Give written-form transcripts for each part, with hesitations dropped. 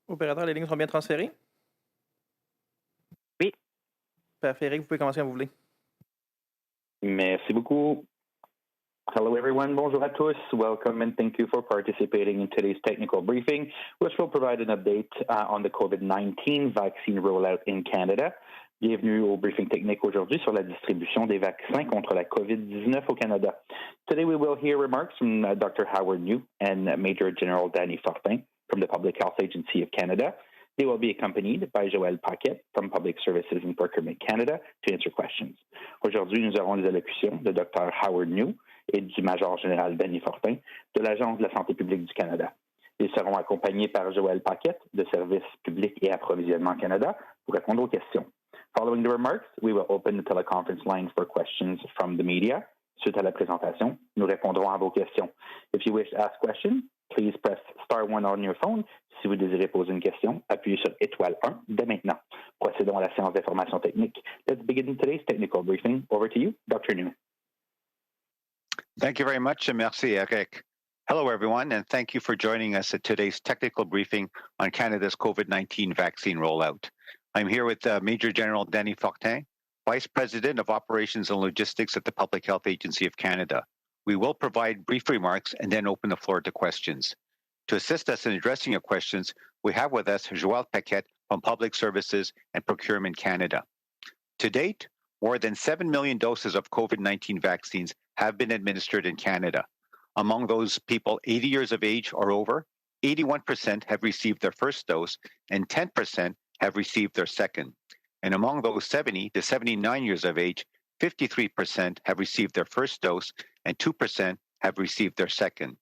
Opérateur, les lignes sont bien transférées? Oui, Parfait. Eric, vous pouvez commencer quand vous voulez. merci beaucoup. Hello, everyone. Bonjour à tous. Welcome and thank you for participating in today's technical briefing, which will provide an update on the COVID-19 vaccine rollout in Canada. Bienvenue au briefing technique aujourd'hui sur la distribution des vaccins contre la COVID-19 au Canada. Today we will hear remarks from Dr. Howard Njoo and Major-General Dany Fortin from the Public Health Agency of Canada. They will be accompanied by Joelle Paquette from Public Services and Procurement Canada to answer questions. Aujourd'hui, nous aurons les allocutions de Dr. Howard Njoo et du Major-Général Dany Fortin de l'Agence de la santé publique du Canada. Ils seront accompagnés par Joelle Paquette de Services publics et approvisionnement Canada pour répondre aux questions. Following the remarks, we will open the teleconference line for questions from the media. Suite à la présentation, nous répondrons à vos questions. If you wish to ask questions, please press *1 on your phone. Si vous désirez poser une question, appuyez sur étoile 1 dès maintenant. Procédons à la séance d'information technique. Let's begin today's technical briefing. Over to you, Dr. Njoo. Thank you very much, and merci, Eric. Hello, everyone, and thank you for joining us at today's technical briefing on Canada's COVID-19 vaccine rollout. I'm here with Major General Dany Fortin, Vice President of Operations and Logistics at the Public Health Agency of Canada. We will provide brief remarks and then open the floor to questions. To assist us in addressing your questions, we have with us Joelle Paquette from Public Services and Procurement Canada. To date, more than 7 million doses of COVID-19 vaccines have been administered in Canada. Among those people 80 years of age or over, 81% have received their first dose and 10% have received their second. And among those 70 to 79 years of age, 53% have received their first dose and 2% have received their second.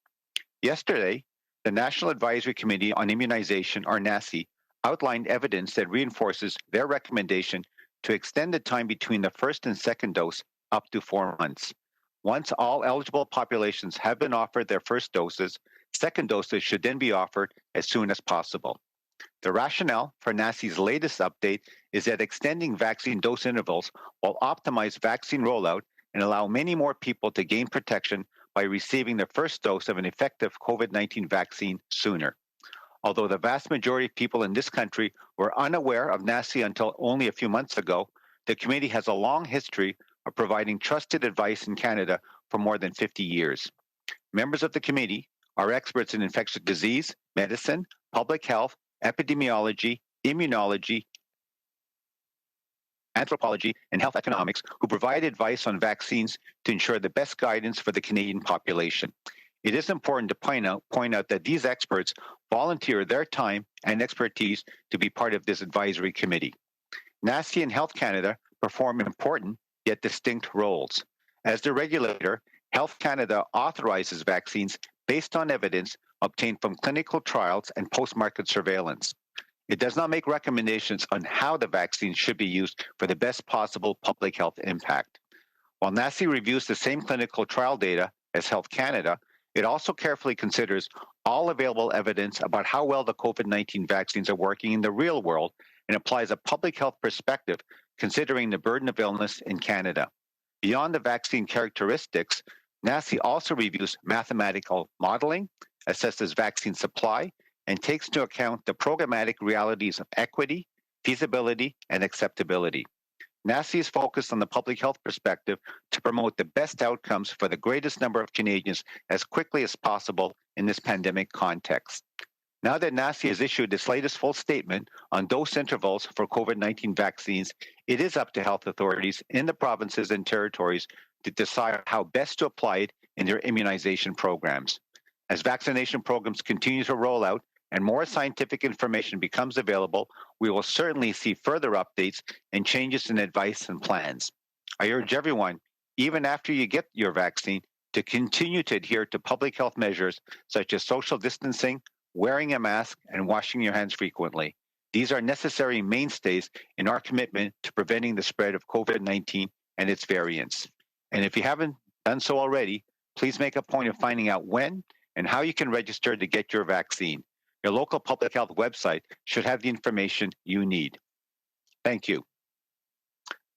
Yesterday, the National Advisory Committee on Immunization, or NACI, outlined evidence that reinforces their recommendation to extend the time between the first and second dose up to 4 months. Once all eligible populations have been offered their first doses, second doses should then be offered as soon as possible. The rationale for NACI's latest update is that extending vaccine dose intervals will optimize vaccine rollout and allow many more people to gain protection by receiving their first dose of an effective COVID-19 vaccine sooner. Although the vast majority of people in this country were unaware of NACI until only a few months ago, the committee has a long history of providing trusted advice in Canada for more than 50 years. Members of the committee are experts in infectious disease, medicine, public health, epidemiology, immunology, anthropology, and health economics who provide advice on vaccines to ensure the best guidance for the Canadian population. It is important to point out that these experts volunteer their time and expertise to be part of this advisory committee. NACI and Health Canada perform important yet distinct roles. As the regulator, Health Canada authorizes vaccines based on evidence obtained from clinical trials and post-market surveillance. It does not make recommendations on how the vaccine should be used for the best possible public health impact. While NACI reviews the same clinical trial data as Health Canada, it also carefully considers all available evidence about how well the COVID-19 vaccines are working in the real world and applies a public health perspective considering the burden of illness in Canada. Beyond the vaccine characteristics, NACI also reviews mathematical modeling, assesses vaccine supply, and takes into account the programmatic realities of equity, feasibility, and acceptability. NACI is focused on the public health perspective to promote the best outcomes for the greatest number of Canadians as quickly as possible in this pandemic context. Now that NACI has issued its latest full statement on dose intervals for COVID-19 vaccines, it is up to health authorities in the provinces and territories to decide how best to apply it in their immunization programs. As vaccination programs continue to roll out and more scientific information becomes available, we will certainly see further updates and changes in advice and plans. I urge everyone, even after you get your vaccine, to continue to adhere to public health measures such as social distancing, wearing a mask, and washing your hands frequently. These are necessary mainstays in our commitment to preventing the spread of COVID-19 and its variants. And if you haven't done so already, please make a point of finding out when and how you can register to get your vaccine. Your local public health website should have the information you need. Thank you.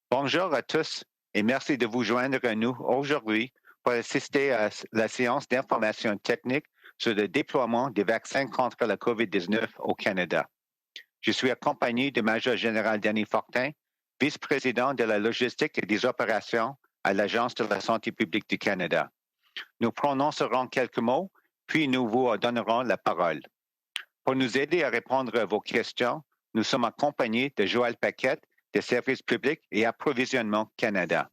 Bonjour à tous et merci de vous joindre à nous aujourd'hui pour assister à la séance d'information technique sur le déploiement des vaccins contre la COVID-19 au Canada. Je suis accompagné du Major-General Dany Fortin, vice-président de la logistique et des opérations à l'Agence de la santé publique du Canada. Nous prononcerons quelques mots, puis nous vous donnerons la parole. Pour nous aider à répondre à vos questions, nous sommes accompagnés de Joelle Paquette des Services publics et Approvisionnement Canada.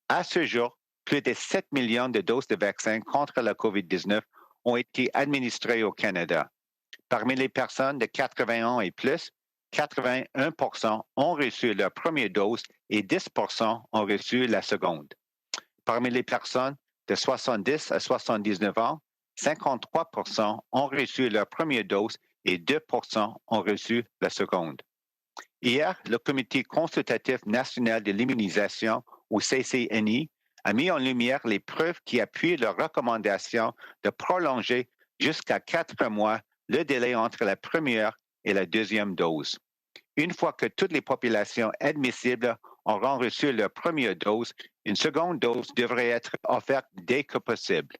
À ce jour, plus de 7 millions de doses de vaccins contre la COVID-19 ont été administrées au Canada. Parmi les personnes de 80 ans et plus, 81 ont reçu leur première dose et 10 ont reçu la seconde. Parmi les personnes de 70 à 79 ans, 53 ont reçu leur première dose et 2 ont reçu la seconde. Hier, le Comité consultatif national de l'immunisation, ou CCNI, a mis en lumière les preuves qui appuient leur recommandation de prolonger jusqu'à 4 mois le délai entre la première et la deuxième dose. Une fois que toutes les populations admissibles auront reçu leur première dose, une seconde dose devrait être offerte dès que possible.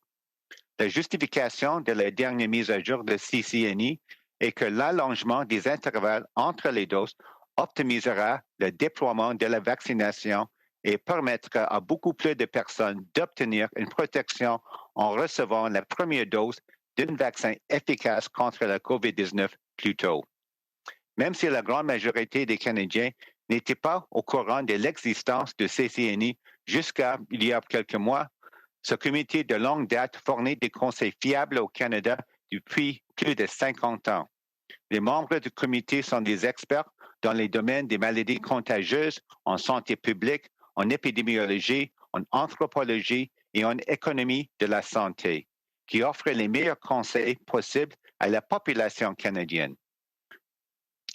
La justification de la dernière mise à jour de CCNI est que l'allongement des intervalles entre les doses optimisera le déploiement de la vaccination et permettra à beaucoup plus de personnes d'obtenir une protection en recevant la première dose d'un vaccin efficace contre la COVID-19 plus tôt. Même si la grande majorité des Canadiens n'étaient pas au courant de l'existence de CCNI jusqu'à il y a quelques mois, ce comité de longue date fournit des conseils fiables au Canada depuis plus de 50 ans. Les membres du comité sont des experts dans les domaines des maladies contagieuses, en santé publique, en épidémiologie, en anthropologie et en économie de la santé, qui offrent les meilleurs conseils possibles à la population canadienne.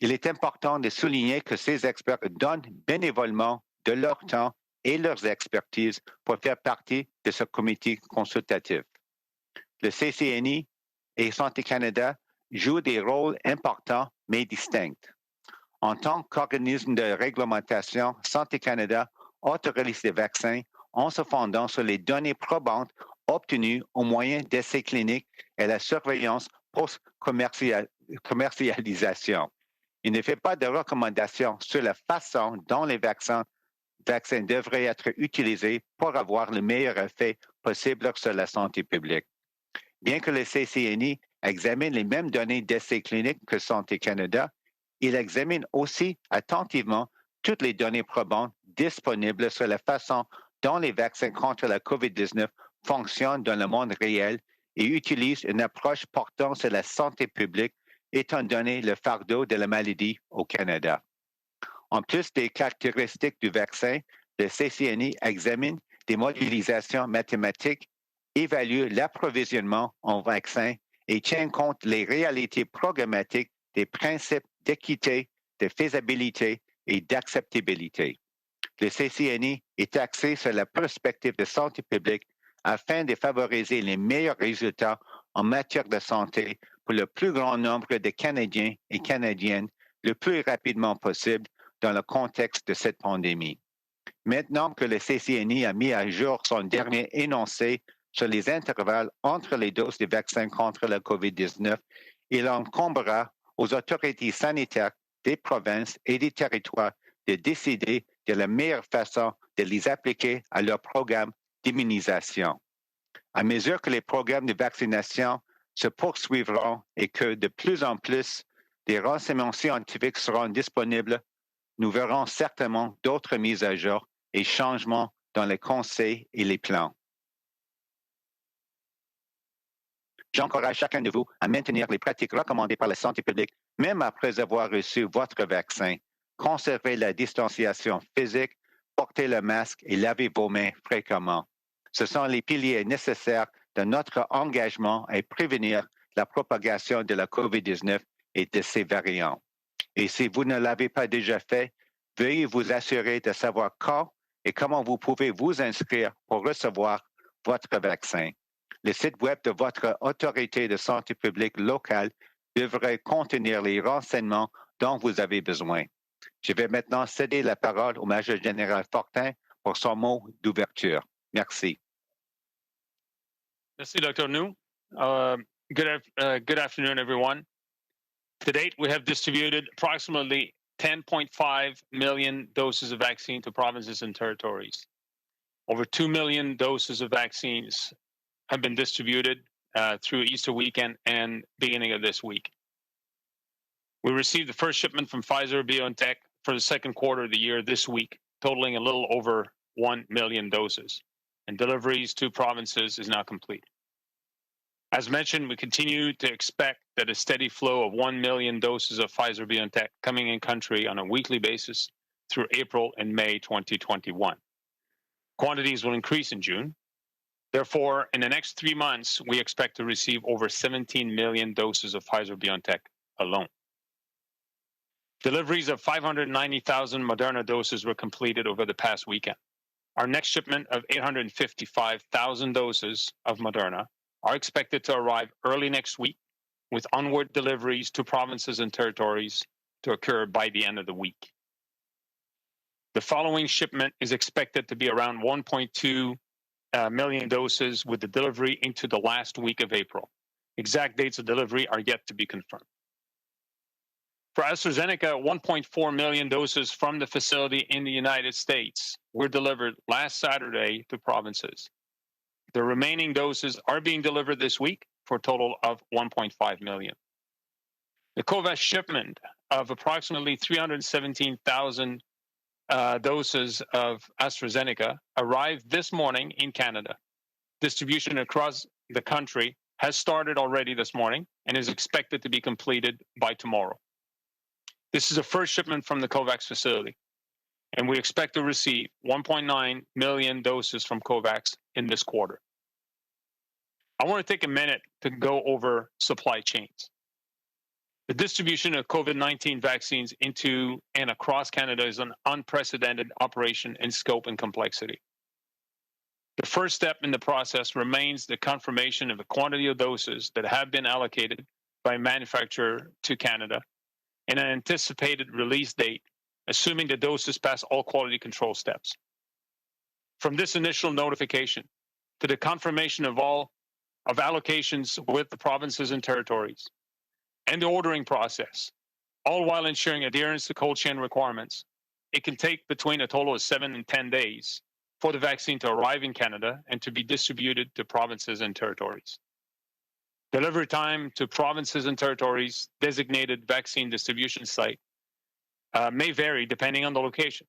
Il est important de souligner que ces experts donnent bénévolement de leur temps et leurs expertises pour faire partie de ce comité consultatif. Le CCNI et Santé Canada jouent des rôles importants mais distincts. En tant qu'organisme de réglementation, Santé Canada autorise les vaccins en se fondant sur les données probantes obtenues au moyen d'essais cliniques et la surveillance post-commercialisation. Il ne fait pas de recommandations sur la façon dont les vaccins devraient être utilisés pour avoir le meilleur effet possible sur la santé publique. Bien que le CCNI examine les mêmes données d'essais cliniques que Santé Canada, il examine aussi attentivement toutes les données probantes disponibles sur la façon dont les vaccins contre la COVID-19 fonctionnent dans le monde réel et utilise une approche portant sur la santé publique étant donné le fardeau de la maladie au Canada. En plus des caractéristiques du vaccin, le CCNI examine des modélisations mathématiques, évalue l'approvisionnement en vaccins et tient compte des réalités programmatiques des principes d'équité, de faisabilité et d'acceptabilité. Le CCNI est axé sur la perspective de santé publique afin de favoriser les meilleurs résultats en matière de santé pour le plus grand nombre de Canadiens et Canadiennes le plus rapidement possible dans le contexte de cette pandémie. Maintenant que le CCNI a mis à jour son dernier énoncé sur les intervalles entre les doses de vaccins contre la COVID-19, il incombera aux autorités sanitaires des provinces et des territoires de décider de la meilleure façon de les appliquer à leur programme d'immunisation. À mesure que les programmes de vaccination se poursuivront et que de plus en plus des renseignements scientifiques seront disponibles, nous verrons certainement d'autres mises à jour et changements dans les conseils et les plans. J'encourage chacun de vous à maintenir les pratiques recommandées par la santé publique, même après avoir reçu votre vaccin. Conservez la distanciation physique, portez le masque et lavez vos mains fréquemment. Ce sont les piliers nécessaires de notre engagement à prévenir la propagation de la COVID-19 et de ses variants. Et si vous ne l'avez pas déjà fait, veuillez vous assurer de savoir quand et comment vous pouvez vous inscrire pour recevoir votre vaccin. Le site web de votre autorité de santé publique locale devrait contenir les renseignements dont vous avez besoin. Je vais maintenant céder la parole au Major-Général Fortin pour son mot d'ouverture. Merci. Merci, Dr. Njoo. Good afternoon, everyone. To date, we have distributed approximately 10.5 million doses of vaccine to provinces and territories. Over 2 million doses of vaccines have been distributed through Easter weekend and beginning of this week. We received the first shipment from Pfizer-BioNTech for the second quarter of the year this week, totaling a little over 1 million doses, and deliveries to provinces is now complete. As mentioned, we continue to expect that a steady flow of 1 million doses of Pfizer-BioNTech coming in country on a weekly basis through April and May 2021. Quantities will increase in June. Therefore, in the next 3 months, we expect to receive over 17 million doses of Pfizer-BioNTech alone. Deliveries of 590,000 Moderna doses were completed over the past weekend. Our next shipment of 855,000 doses of Moderna are expected to arrive early next week, with onward deliveries to provinces and territories to occur by the end of the week. The following shipment is expected to be around 1.2 million doses, with the delivery into the last week of April. Exact dates of delivery are yet to be confirmed. For AstraZeneca, 1.4 million doses from the facility in the United States were delivered last Saturday to provinces. The remaining doses are being delivered this week for a total of 1.5 million. The Covert shipment of approximately 317,000 doses of AstraZeneca arrived this morning in Canada. Distribution across the country has started already this morning and is expected to be completed by tomorrow. This is the first shipment from the COVAX facility, and we expect to receive 1.9 million doses from COVAX in this quarter. I want to take a minute to go over supply chains. The distribution of COVID-19 vaccines into and across Canada is an unprecedented operation in scope and complexity. The first step in the process remains the confirmation of the quantity of doses that have been allocated by a manufacturer to Canada and an anticipated release date, assuming the doses pass all quality control steps. From this initial notification to the confirmation of allocations with the provinces and territories, and the ordering process, all while ensuring adherence to cold chain requirements, it can take between a total of 7 and 10 days for the vaccine to arrive in Canada and to be distributed to provinces and territories. Delivery time to provinces and territories' designated vaccine distribution site may vary depending on the location.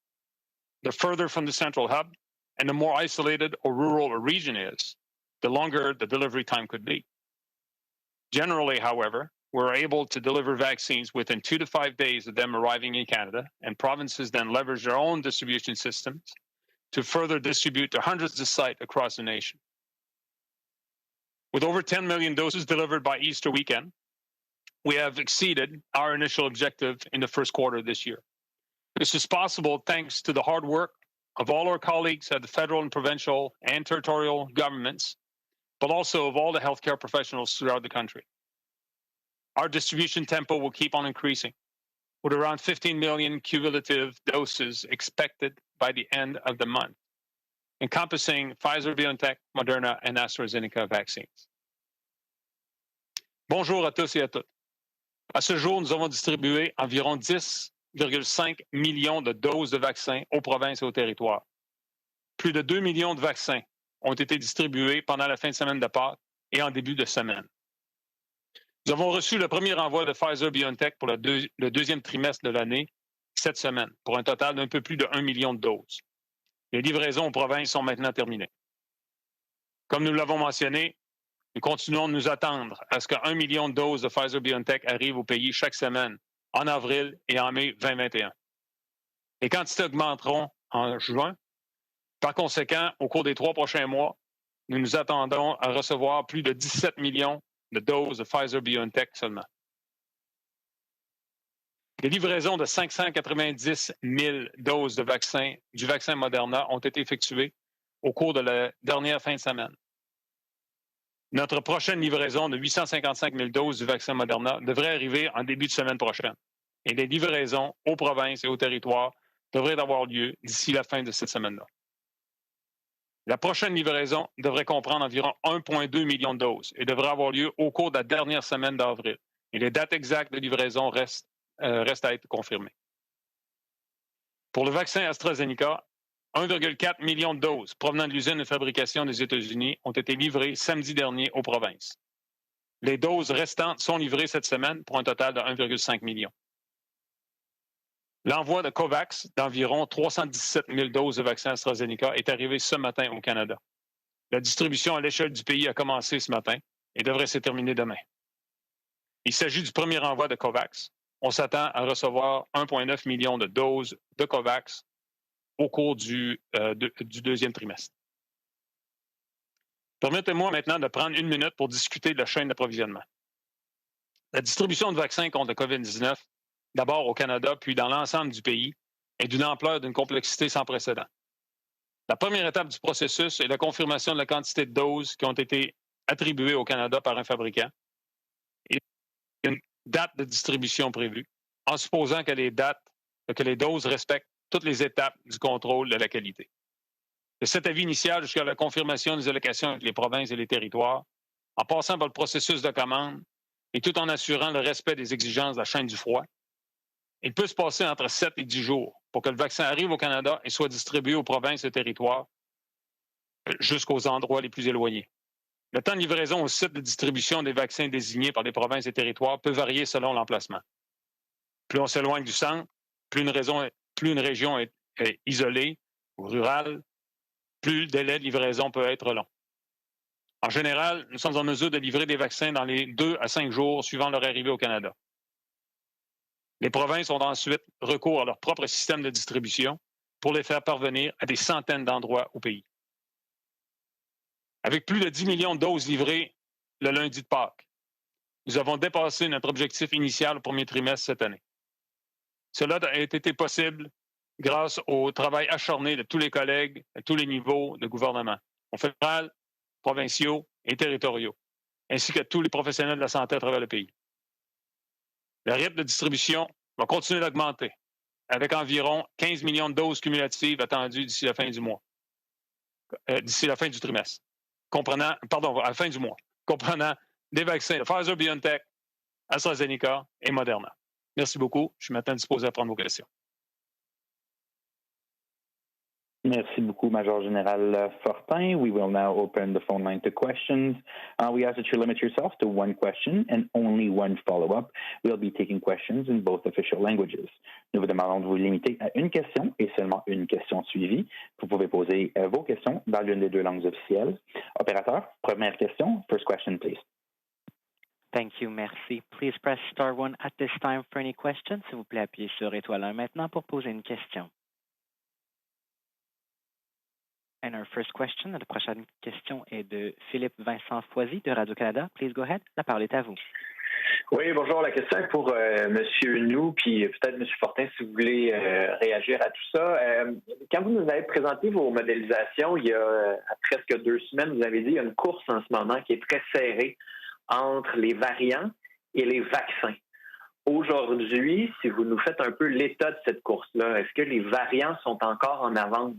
The further from the central hub and the more isolated or rural a region is, the longer the delivery time could be. Generally, however, we're able to deliver vaccines within 2 to 5 days of them arriving in Canada, and provinces then leverage their own distribution systems to further distribute to hundreds of sites across the nation. With over 10 million doses delivered by Easter weekend, we have exceeded our initial objective in the first quarter of this year. This is possible thanks to the hard work of all our colleagues at the federal and provincial and territorial governments, but also of all the healthcare professionals throughout the country. Our distribution tempo will keep on increasing, with around 15 million cumulative doses expected by the end of the month, encompassing Pfizer-BioNTech, Moderna, and AstraZeneca vaccines. Bonjour à tous et à toutes. À ce jour, nous avons distribué environ 10,5 millions de doses de vaccins aux provinces et aux territoires. Plus de 2 millions de vaccins ont été distribués pendant la fin de semaine de Pâques et en début de semaine. Nous avons reçu le premier envoi de Pfizer-BioNTech pour le deuxième trimestre de l'année cette semaine, pour un total d'un peu plus de 1 million de doses. Les livraisons aux provinces sont maintenant terminées. Comme nous l'avons mentionné, nous continuons de nous attendre à ce que 1 million de doses de Pfizer-BioNTech arrivent au pays chaque semaine en avril et en mai 2021. Les quantités augmenteront en juin. Par conséquent, au cours des 3 prochains mois, nous nous attendons à recevoir plus de 17 millions de doses de Pfizer-BioNTech seulement. Les livraisons de 590 000 doses du vaccin Moderna ont été effectuées au cours de la dernière fin de semaine. Notre prochaine livraison de 855 000 doses du vaccin Moderna devrait arriver en début de semaine prochaine. Et les livraisons aux provinces et aux territoires devraient avoir lieu d'ici la fin de cette semaine-là. La prochaine livraison devrait comprendre environ 1,2 million de doses et devrait avoir lieu au cours de la dernière semaine d'avril et les dates exactes de livraison restent à être confirmées. Pour le vaccin AstraZeneca, 1,4 million de doses provenant de l'usine de fabrication des États-Unis ont été livrées samedi dernier aux provinces. Les doses restantes sont livrées cette semaine pour un total de 1,5 million. L'envoi de COVAX d'environ 317 000 doses de vaccin AstraZeneca est arrivé ce matin au Canada. La distribution à l'échelle du pays a commencé ce matin et devrait se terminer demain. Il s'agit du premier envoi de COVAX. On s'attend à recevoir 1,9 million de doses de COVAX au cours du deuxième trimestre. Permettez-moi maintenant de prendre une minute pour discuter de la chaîne d'approvisionnement. La distribution de vaccins contre le COVID-19, d'abord au Canada puis dans l'ensemble du pays, est d'une ampleur, d'une complexité sans précédent. La première étape du processus est la confirmation de la quantité de doses qui ont été attribuées au Canada par un fabricant et une date de distribution prévue, en supposant que les doses respectent toutes les étapes du contrôle de la qualité. De cet avis initial jusqu'à la confirmation des allocations avec les provinces et les territoires, en passant par le processus de commande et tout en assurant le respect des exigences de la chaîne du froid, il peut se passer entre 7 et 10 jours pour que le vaccin arrive au Canada et soit distribué aux provinces et territoires jusqu'aux endroits les plus éloignés. Le temps de livraison au site de distribution des vaccins désignés par les provinces et territoires peut varier selon l'emplacement. Plus on s'éloigne du centre, plus une région est isolée ou rurale, plus le délai de livraison peut être long. En général, nous sommes en mesure de livrer des vaccins dans les 2 à 5 jours suivant leur arrivée au Canada. Les provinces ont ensuite recours à leur propre système de distribution pour les faire parvenir à des centaines d'endroits au pays. Avec plus de 10 millions de doses livrées le lundi de Pâques, nous avons dépassé notre objectif initial au premier trimestre cette année. Cela a été possible grâce au travail acharné de tous les collègues à tous les niveaux de gouvernement, au fédéral, provinciaux et territoriaux, ainsi que tous les professionnels de la santé à travers le pays. Le rythme de distribution va continuer d'augmenter, avec environ 15 millions de doses cumulatives attendues d'ici la fin du mois, d'ici la fin du trimestre, à la fin du mois, comprenant des vaccins de Pfizer-BioNTech, AstraZeneca et Moderna. Merci beaucoup. Je suis maintenant disposé à prendre vos questions. Merci beaucoup, Major-General Fortin. We will now open the phone line to questions. We ask that you limit yourself to one question and only one follow-up. We'll be taking questions in both official languages. Nous vous demandons de vous limiter à une question et seulement une question suivie. Vous pouvez poser vos questions dans l'une des deux langues officielles. Opérateur, première question. First question, please. Thank you, merci. Please press star 1 at this time for any questions. S'il vous plaît, appuyez sur étoile 1 maintenant pour poser une question. And our first question, la prochaine question est de Philippe Vincent Foisy de Radio-Canada. Please go ahead. La parole est à vous. Oui, bonjour. La question est pour M. Njoo, puis peut-être M. Fortin, si vous voulez réagir à tout ça. Quand vous nous avez présenté vos modélisations, il y a presque 2 semaines, vous avez dit qu'il y a une course en ce moment qui est très serrée entre les variants et les vaccins. Aujourd'hui, si vous nous faites un peu l'état de cette course-là, est-ce que les variants sont encore en avance?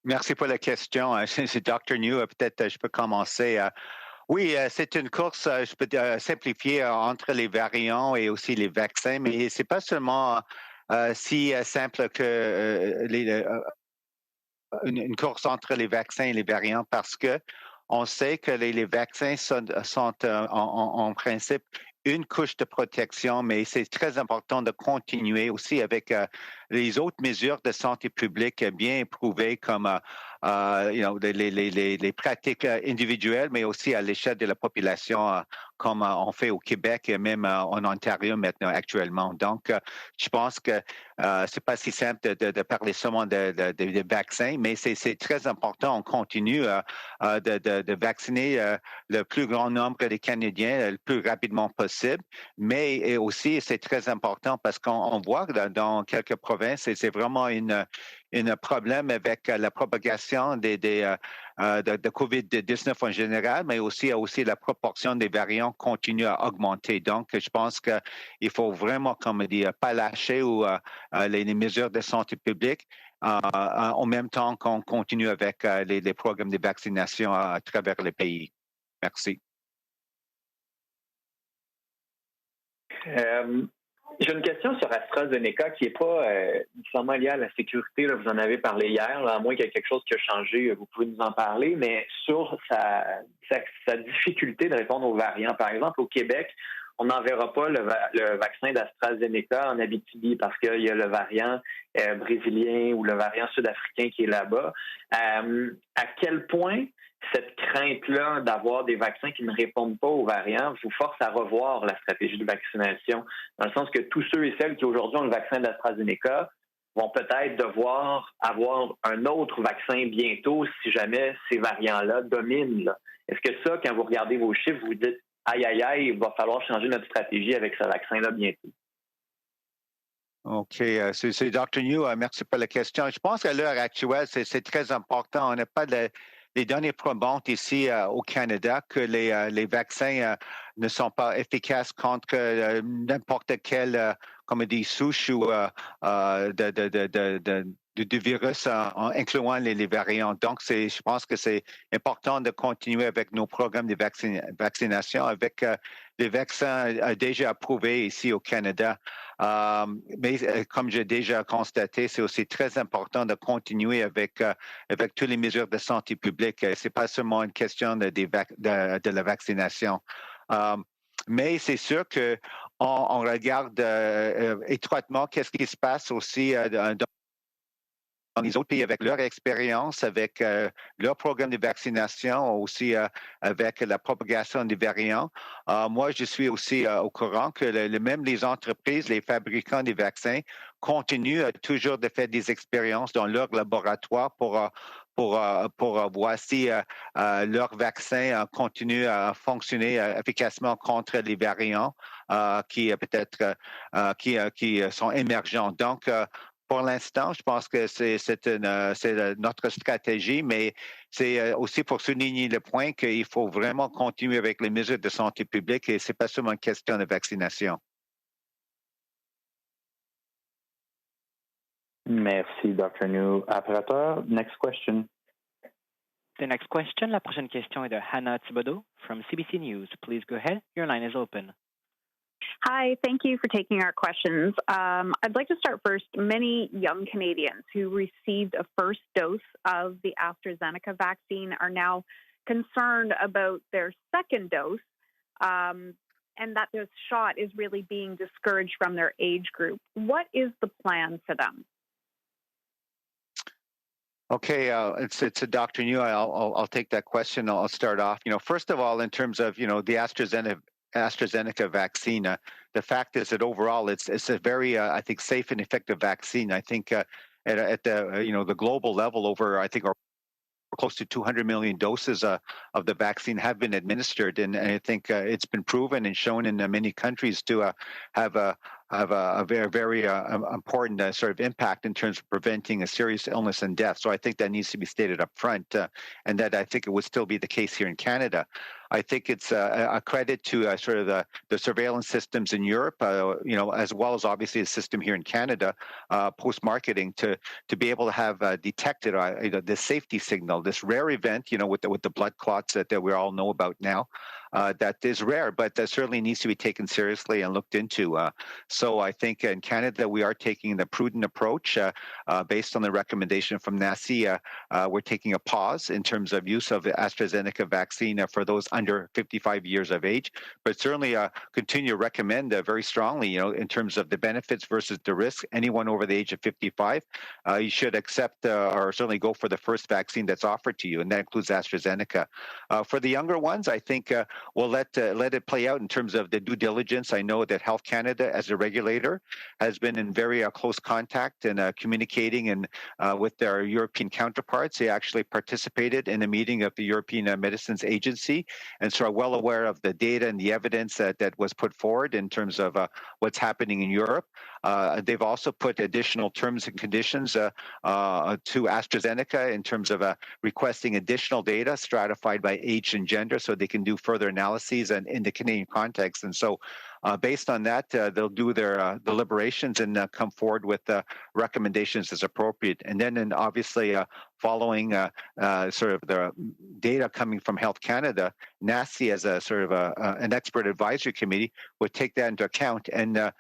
Merci pour la question. C'est Dr. Njoo. Peut-être je peux commencer. Oui, c'est une course, je peux simplifier, entre les variants et aussi les vaccins, mais c'est pas seulement si simple que une course entre les vaccins et les variants, parce que on sait que les vaccins sont en principe une couche de protection, mais c'est très important de continuer aussi avec les autres mesures de santé publique bien éprouvées comme les pratiques individuelles, mais aussi à l'échelle de la population, comme on fait au Québec et même en Ontario maintenant actuellement. Donc, je pense que c'est pas si simple de parler seulement de vaccins, mais c'est très important. On continue de vacciner le plus grand nombre des Canadiens le plus rapidement possible, mais aussi c'est très important parce qu'on voit dans quelques provinces, et c'est vraiment un problème avec la propagation de COVID-19 en général, mais aussi la proportion des variants continue à augmenter. Donc, je pense qu'il faut vraiment, comme dire, pas lâcher les mesures de santé publique en même temps qu'on continue avec les programmes de vaccination à travers le pays. Merci. J'ai une question sur AstraZeneca qui n'est pas nécessairement liée à la sécurité. Là, vous en avez parlé hier, là, à moins qu'il y ait quelque chose qui a changé, vous pouvez nous en parler, mais sur sa difficulté de répondre aux variants. Par exemple, au Québec, on n'enverra pas le vaccin d'AstraZeneca en Abitibi parce qu'il y a le variant brésilien ou le variant sud-africain qui est là-bas. À quel point cette crainte-là d'avoir des vaccins qui ne répondent pas aux variants vous force à revoir la stratégie de vaccination, dans le sens que tous ceux et celles qui aujourd'hui ont le vaccin d'AstraZeneca vont peut-être devoir avoir un autre vaccin bientôt si jamais ces variants-là dominent. Là. Est-ce que ça, quand vous regardez vos chiffres, vous dites « aïe, aïe, aïe, il va falloir changer notre stratégie avec ce vaccin-là bientôt ». OK. C'est Dr. Njoo. Merci pour la question. Je pense qu'à l'heure actuelle, c'est très important. On n'a pas les données probantes ici au Canada que les vaccins ne sont pas efficaces contre n'importe quelle comme des souches ou de virus, incluant les variants. Donc, je pense que c'est important de continuer avec nos programmes de vaccination avec les vaccins déjà approuvés ici au Canada. Mais comme j'ai déjà constaté, c'est aussi très important de continuer avec toutes les mesures de santé publique. C'est pas seulement une question de la vaccination. Mais c'est sûr que on regarde étroitement qu'est-ce qui se passe aussi dans les autres pays avec leur expérience, avec leur programme de vaccination, aussi avec la propagation des variants. Moi, je suis aussi au courant que même les entreprises, les fabricants des vaccins continuent toujours de faire des expériences dans leur laboratoire pour voir si leur vaccin continue à fonctionner efficacement contre les variants qui peut-être qui sont émergents. Donc, pour l'instant, je pense que c'est notre stratégie, mais c'est aussi pour souligner le point qu'il faut vraiment continuer avec les mesures de santé publique et c'est pas seulement une question de vaccination. Merci, Dr. Njoo. Operator, next question. The next question, la prochaine question est de Hannah Thibodeau from CBC News. Please go ahead. Your line is open. Hi, thank you for taking our questions. I'd like to start first. Many young Canadians who received a first dose of the AstraZeneca vaccine are now concerned about their second dose and that this shot is really being discouraged from their age group. What is the plan for them? Okay, it's a Dr. Njoo. I'll take that question. I'll start off. First of all, in terms of the AstraZeneca vaccine, the fact is that overall it's a very I think safe and effective vaccine. I think at the the global level, over I think close to 200 million doses of the vaccine have been administered, and I think it's been proven and shown in many countries to have a very, very important sort of impact in terms of preventing a serious illness and death. So I think that needs to be stated up front, and that I think it would still be the case here in Canada. I think it's a credit to sort of the surveillance systems in Europe, as well as obviously the system here in Canada, post-marketing to be able to have detected the safety signal, this rare event, with the blood clots that we all know about now. That is rare, but that certainly needs to be taken seriously and looked into. So I think in Canada, we are taking the prudent approach based on the recommendation from NACI. We're taking a pause in terms of use of the AstraZeneca vaccine for those under 55 years of age, but certainly continue to recommend very strongly, in terms of the benefits versus the risk. Anyone over the age of 55, you should accept or certainly go for the first vaccine that's offered to you, and that includes AstraZeneca. For the younger ones, I think we'll let it play out in terms of the due diligence. I know that Health Canada, as a regulator, has been in very close contact and communicating and with their European counterparts. They actually participated in a meeting of the European Medicines Agency, and so are well aware of the data and the evidence that was put forward in terms of what's happening in Europe. They've also put additional terms and conditions to AstraZeneca in terms of requesting additional data stratified by age and gender so they can do further analyses and in the Canadian context. And so based on that, they'll do their deliberations and come forward with recommendations as appropriate. And then obviously following sort of the data coming from Health Canada, NACI as a sort of an expert advisory committee would take that into account and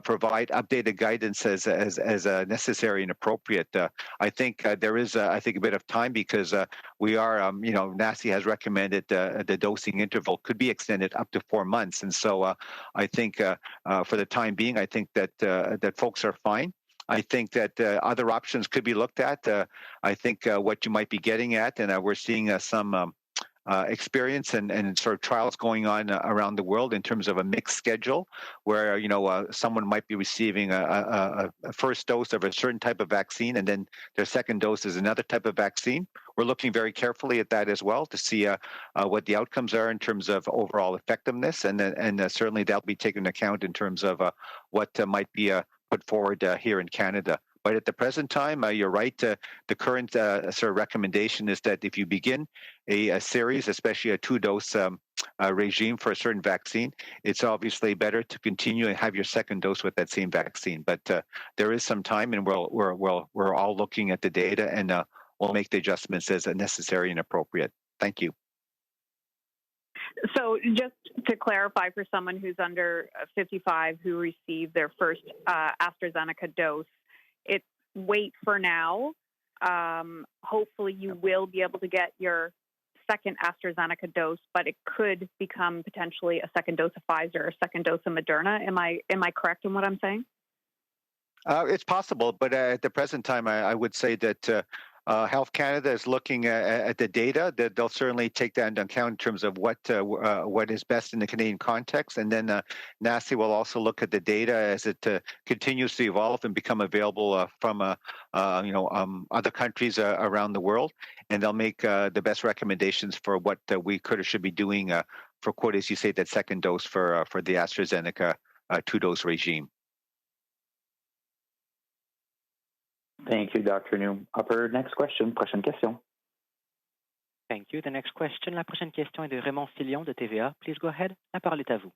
provide updated guidance as necessary and appropriate. I think there is, I think, a bit of time because we are, NACI has recommended the dosing interval could be extended up to 4 months, and so I think for the time being, I think that folks are fine. I think that other options could be looked at. I think what you might be getting at, and we're seeing some experience and sort of trials going on around the world in terms of a mixed schedule, where someone might be receiving a first dose of a certain type of vaccine, and then their second dose is another type of vaccine. We're looking very carefully at that as well to see what the outcomes are in terms of overall effectiveness, and certainly that'll be taken into account in terms of what might be put forward here in Canada. But at the present time, you're right. The current sort of recommendation is that if you begin a series, especially a 2-dose regime for a certain vaccine, it's obviously better to continue and have your second dose with that same vaccine. But there is some time, and we're all looking at the data, and we'll make the adjustments as necessary and appropriate. Thank you. So just to clarify, for someone who's under 55 who received their first AstraZeneca dose, it's wait for now. Hopefully you will be able to get your second AstraZeneca dose, but it could become potentially a second dose of Pfizer or a second dose of Moderna. Am I correct in what I'm saying? It's possible, but at the present time, I would say that Health Canada is looking at the data. That they'll certainly take that into account in terms of what is best in the Canadian context, and then NACI will also look at the data as it continues to evolve and become available from other countries around the world, and they'll make the best recommendations for what we could or should be doing for, quote, as you say, that second dose for the AstraZeneca 2-dose regime. Thank you, Dr. Njoo. Upper next question. Prochaine question. Thank you. The next question. La prochaine question est de Raymond Filion de TVA. Please go ahead. La parole est à vous.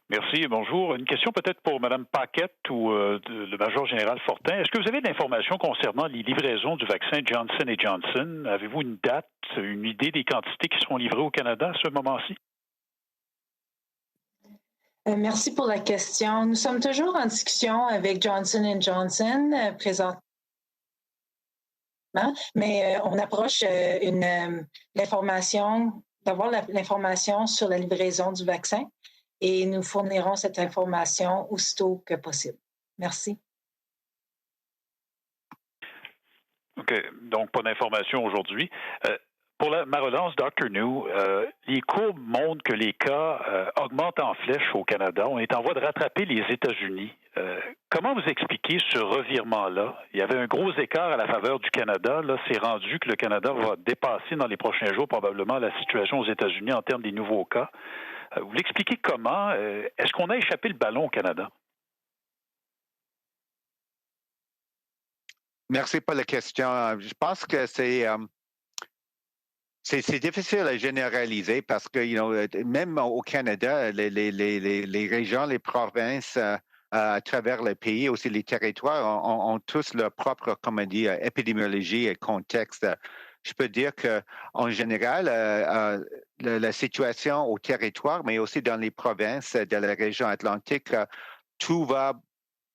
Merci, bonjour. Une question peut-être pour Mme Paquette ou le Major-Général Fortin. Est-ce que vous avez de l'information concernant les livraisons du vaccin Johnson & Johnson? Avez-vous une date, une idée des quantités qui seront livrées au Canada à ce moment-ci? Merci pour la question. Nous sommes toujours en discussion avec Johnson & Johnson présentement, mais on approche l'information, d'avoir l'information sur la livraison du vaccin, et nous fournirons cette information aussitôt que possible. Merci. OK. Donc, pas d'information aujourd'hui. Pour ma relance, Dr. Njoo, les courbes montrent que les cas augmentent en flèche au Canada. On est en voie de rattraper les États-Unis. Comment vous expliquez ce revirement-là? Il y avait un gros écart à la faveur du Canada. Là, c'est rendu que le Canada va dépasser dans les prochains jours probablement la situation aux États-Unis en termes des nouveaux cas. Vous l'expliquez comment? Est-ce qu'on a échappé le ballon au Canada? Merci pour la question. Je pense que c'est difficile à généraliser parce que, même au Canada, les régions, les provinces à travers le pays, aussi les territoires, ont tous leur propre, épidémiologie et contexte. Je peux dire qu'en général, la situation au territoire, mais aussi dans les provinces de la région atlantique, tout va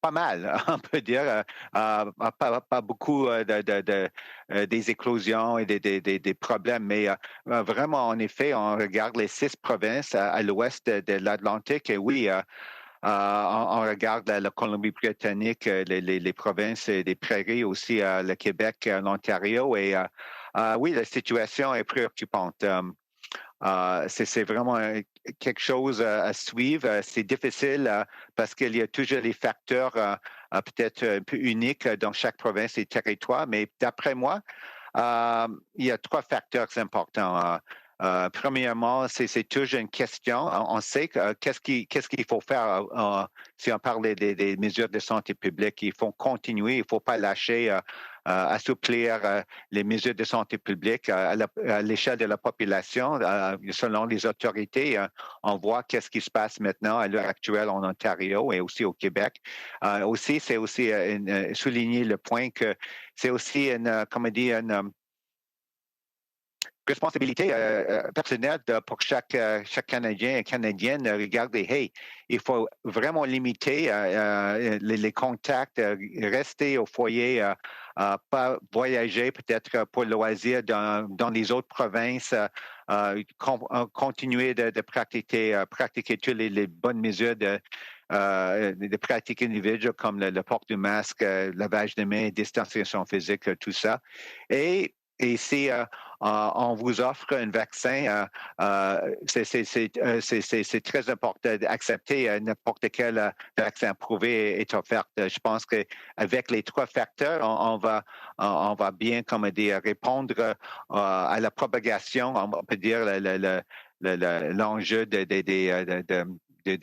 pas mal, on peut dire. Pas beaucoup des éclosions et des problèmes, mais vraiment, en effet, on regarde les 6 provinces à l'ouest de l'Atlantique, et oui, on regarde la Colombie-Britannique, les provinces des prairies aussi, le Québec, l'Ontario, et oui, la situation est préoccupante. C'est vraiment quelque chose à suivre. C'est difficile parce qu'il y a toujours des facteurs peut-être un peu uniques dans chaque province et territoire, mais d'après moi, il y a 3 facteurs importants. Premièrement, c'est toujours une question. On sait qu'est-ce qu'il faut faire si on parle des mesures de santé publique. Il faut continuer, il ne faut pas lâcher assouplir les mesures de santé publique à l'échelle de la population, selon les autorités. On voit qu'est-ce qui se passe maintenant à l'heure actuelle en Ontario et aussi au Québec. Aussi, c'est aussi souligner le point que c'est aussi une responsabilité personnelle pour chaque Canadien et Canadienne de regarder, hey, il faut vraiment limiter les contacts, rester au foyer, pas voyager peut-être pour le loisir dans les autres provinces, continuer de pratiquer toutes les bonnes mesures de pratiques individuelles comme le port du masque, lavage de mains, distanciation physique, tout ça. Et si on vous offre un vaccin, c'est très important d'accepter n'importe quel vaccin approuvé est offert. Je pense qu'avec les trois facteurs, on va bien, comme dire, répondre à la propagation, on peut dire l'enjeu de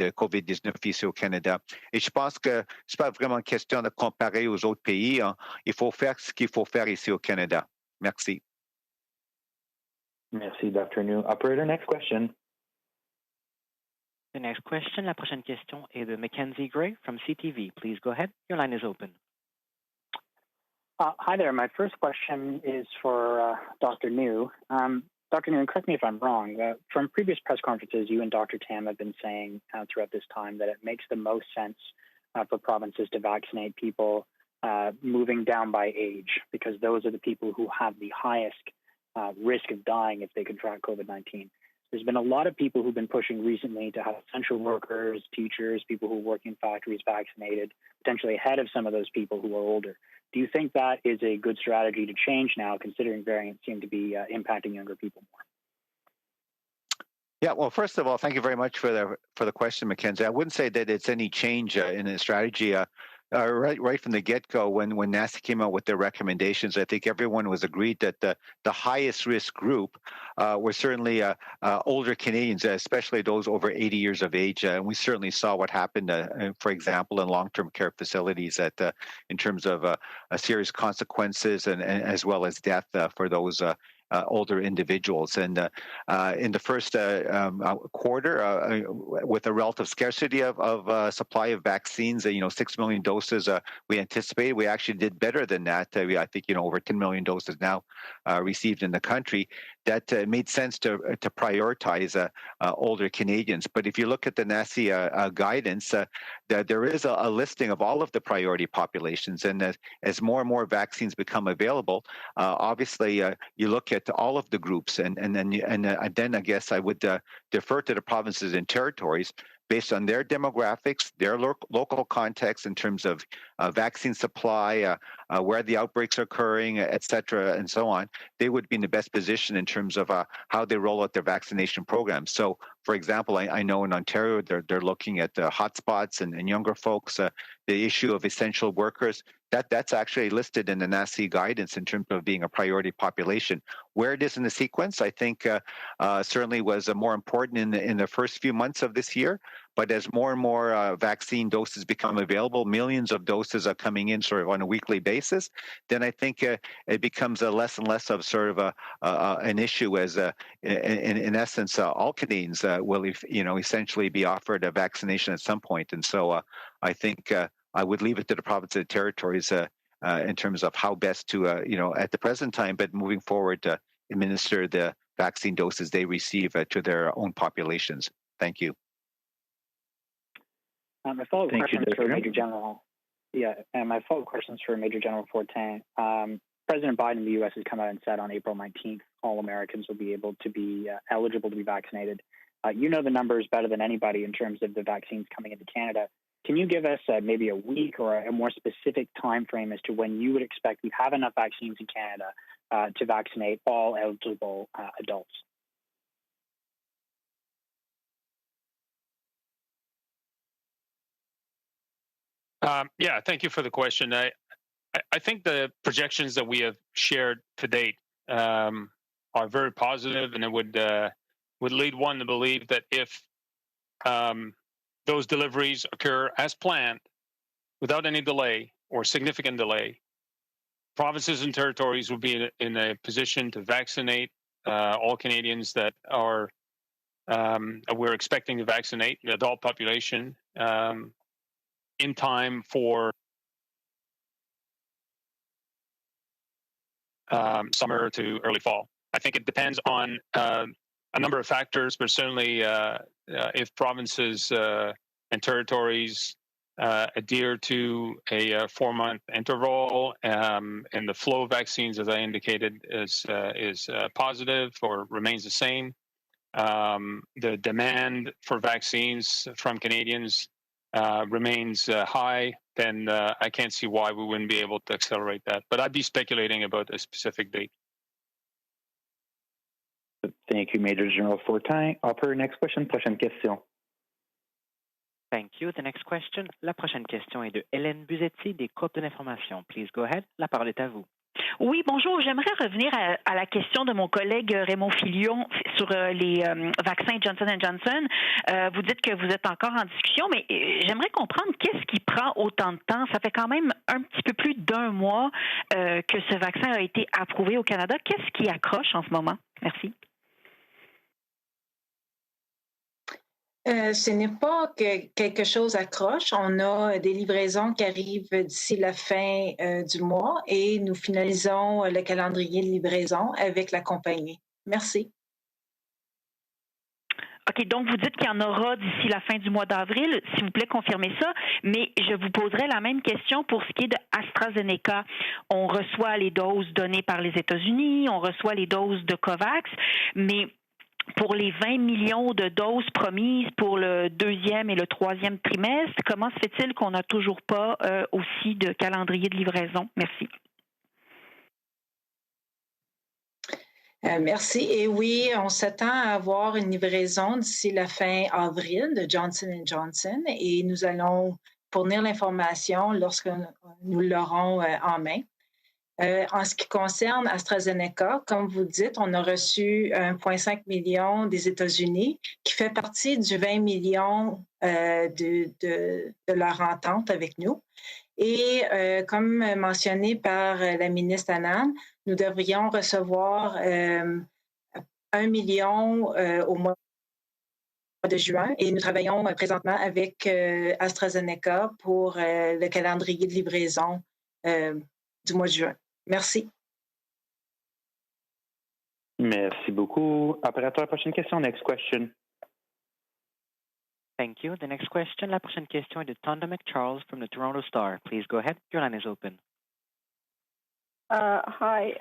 COVID-19 ici au Canada. Et je pense que ce n'est pas vraiment une question de comparer aux autres pays. Il faut faire ce qu'il faut faire ici au Canada. Merci. Merci, Dr. Njoo. Operator, next question. The next question, la prochaine question est de Mackenzie Gray from CTV. Please go ahead. Your line is open. Hi there. My first question is for Dr. Njoo. Dr. Njoo, correct me if I'm wrong. From previous press conferences, you and Dr. Tam have been saying throughout this time that it makes the most sense for provinces to vaccinate people moving down by age, because those are the people who have the highest risk of dying if they contract COVID-19. There's been a lot of people who've been pushing recently to have essential workers, teachers, people who work in factories vaccinated, potentially ahead of some of those people who are older. Do you think that is a good strategy to change now, considering variants seem to be impacting younger people more? Yeah, well, first of all, thank you very much for the question, Mackenzie. I wouldn't say that it's any change in the strategy. Right from the get-go, when NASA came out with their recommendations, I think everyone was agreed that the highest risk group were certainly older Canadians, especially those over 80 years of age. And we certainly saw what happened, for example, in long-term care facilities in terms of serious consequences and as well as death for those older individuals. And in the first quarter, with a relative scarcity of supply of vaccines, 6 million doses we anticipated. We actually did better than that. I think over 10 million doses now received in the country. That made sense to prioritize older Canadians. But if you look at the NASA guidance, there is a listing of all of the priority populations. And as more and more vaccines become available, obviously you look at all of the groups, and then I guess I would defer to the provinces and territories based on their demographics, their local context in terms of vaccine supply, where the outbreaks are occurring, et cetera, and so on. They would be in the best position in terms of how they roll out their vaccination programs. So, for example, I know in Ontario, they're looking at hotspots and younger folks, the issue of essential workers. That's actually listed in the NASA guidance in terms of being a priority population. Where it is in the sequence, I think certainly was more important in the first few months of this year. But as more and more vaccine doses become available, millions of doses are coming in sort of on a weekly basis, then I think it becomes less and less of sort of an issue as, in essence, all Canadians will essentially be offered a vaccination at some point. And so I think I would leave it to the provinces and territories in terms of how best to, at the present time, but moving forward, administer the vaccine doses they receive to their own populations. Thank you. My follow-up question is for Major General. Yeah, and my follow-up question is for Major General Fortin. President Biden in the U.S. has come out and said on April 19th, all Americans will be able to be eligible to be vaccinated. You know the numbers better than anybody in terms of the vaccines coming into Canada. Can you give us maybe a week or a more specific time frame as to when you would expect we have enough vaccines in Canada to vaccinate all eligible adults? Yeah, thank you for the question. I think the projections that we have shared to date are very positive, and it would lead one to believe that if those deliveries occur as planned, without any delay or significant delay, provinces and territories will be in a position to vaccinate all Canadians that are we're expecting to vaccinate the adult population in time for summer to early fall. I think it depends on a number of factors, but certainly if provinces and territories adhere to a 4-month interval, and the flow of vaccines, as I indicated, is positive or remains the same. The demand for vaccines from Canadians remains high, then I can't see why we wouldn't be able to accelerate that. But I'd be speculating about a specific date. Thank you, Major-General Fortin. Operator, next question. Prochaine question. Thank you. The next question. La prochaine question est de Hélène Buzetti des groupes de l'information. Please go ahead. La parole est à vous. Oui, bonjour. J'aimerais revenir à la question de mon collègue Raymond Filion sur les vaccins Johnson & Johnson. Vous dites que vous êtes encore en discussion, mais j'aimerais comprendre qu'est-ce qui prend autant de temps. Ça fait quand même un petit peu plus d'1 mois que ce vaccin a été approuvé au Canada. Qu'est-ce qui accroche en ce moment? Merci. Ce n'est pas que quelque chose accroche. On a des livraisons qui arrivent d'ici la fin du mois et nous finalisons le calendrier de livraison avec la compagnie. Merci. OK, donc vous dites qu'il y en aura d'ici la fin du mois d'avril. S'il vous plaît, confirmez ça. Mais je vous poserai la même question pour ce qui est de AstraZeneca. On reçoit les doses données par les États-Unis, on reçoit les doses de COVAX, mais pour les 20 millions de doses promises pour le 2e et le 3e trimestre, comment se fait-il qu'on n'a toujours pas aussi de calendrier de livraison? Merci. Merci. Et oui, on s'attend à avoir une livraison d'ici la fin avril de Johnson & Johnson et nous allons fournir l'information lorsque nous l'aurons en main. En ce qui concerne AstraZeneca, comme vous dites, on a reçu 1,5 million des États-Unis qui fait partie du 20 millions de leur entente avec nous. Et comme mentionné par la ministre Annan, nous devrions recevoir 1 million au mois de juin et nous travaillons présentement avec AstraZeneca pour le calendrier de livraison du mois de juin. Merci. Merci beaucoup. Opérateur, prochaine question. Next question. Thank you. The next question. La prochaine question est de Tonda McCharles from the Toronto Star. Please go ahead. Your line is open. Hi.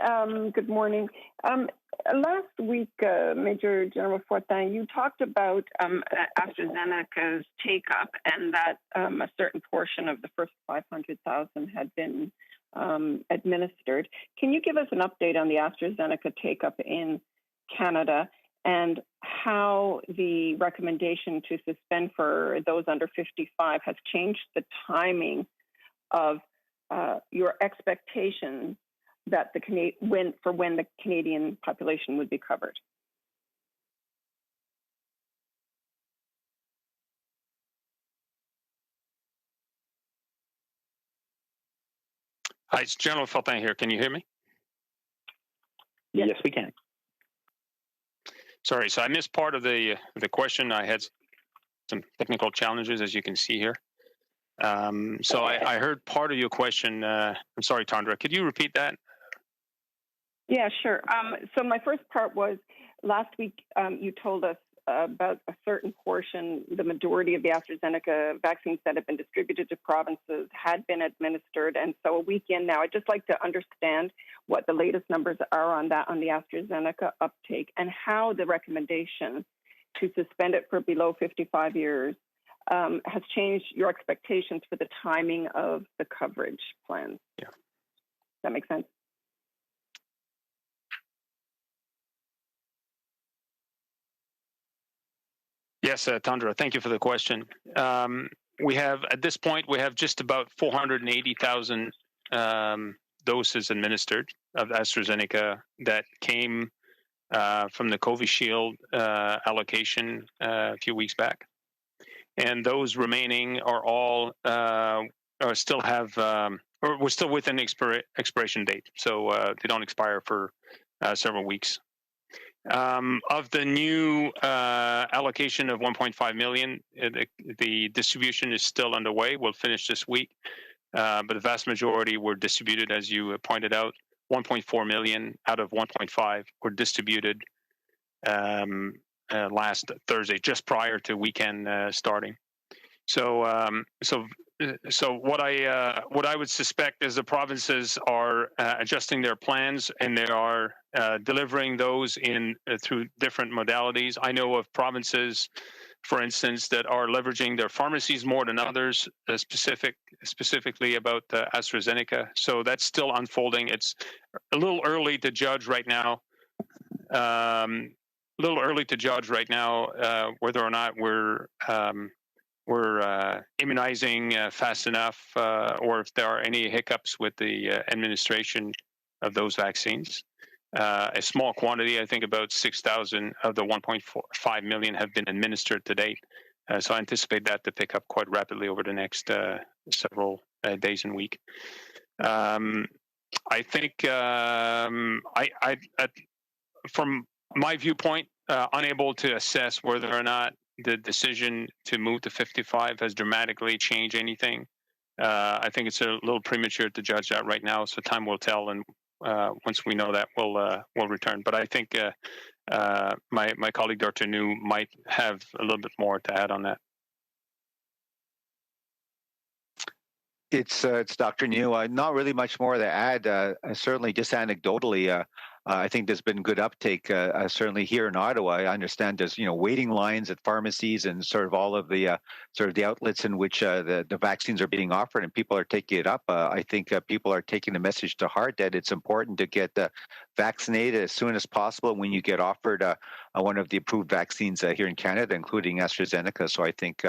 Good morning. Last week, Major General Fortin, you talked about AstraZeneca's take-up and that a certain portion of the first 500,000 had been administered. Can you give us an update on the AstraZeneca take-up in Canada and how the recommendation to suspend for those under 55 has changed the timing of your expectations that when the Canadian population would be covered? Hi, it's General Fortin here. Can you hear me? Yes, we can. Sorry, so I missed part of the question. I had some technical challenges, as you can see here. So I heard part of your question. I'm sorry, Tondra. Could you repeat that? Yeah, sure. So my first part was last week you told us about a certain portion, the majority of the AstraZeneca vaccines that have been distributed to provinces had been administered. And so a week in now, I'd just like to understand what the latest numbers are on that, on the AstraZeneca uptake, and how the recommendation to suspend it for below 55 years has changed your expectations for the timing of the coverage plans. Yeah. Does that make sense? Yes, Tondra, thank you for the question. We have, at this point, we have just about 480,000 doses administered of AstraZeneca that came from the Covishield allocation a few weeks back. And those remaining are all, or still have, or or we're still within the expiration date, so they don't expire for several weeks. Of the new allocation of 1.5 million, the distribution is still underway. We'll finish this week, but the vast majority were distributed, as you pointed out. 1.4 million out of 1.5 were distributed last Thursday, just prior to weekend starting. So what I would suspect is the provinces are adjusting their plans, and they are delivering those in through different modalities. I know of provinces, for instance, that are leveraging their pharmacies more than others, specifically about AstraZeneca. So that's still unfolding. It's a little early to judge right now. Whether or not we're immunizing fast enough, or if there are any hiccups with the administration of those vaccines. A small quantity, I think about 6,000 of the 1.5 million have been administered to date. So I anticipate that to pick up quite rapidly over the next several days and week. I think from my viewpoint, unable to assess whether or not the decision to move to 55 has dramatically changed anything. I think it's a little premature to judge that right now, so time will tell, and once we know that, we'll return. But I think my colleague Dr. Njoo might have a little bit more to add on that. It's Dr. Njoo. Not really much more to add. Certainly, just anecdotally, I think there's been good uptake. Certainly here in Ottawa, I understand there's waiting lines at pharmacies and sort of all of the sort of the outlets in which the vaccines are being offered, and people are taking it up. I think people are taking the message to heart that it's important to get vaccinated as soon as possible when you get offered one of the approved vaccines here in Canada, including AstraZeneca. So I think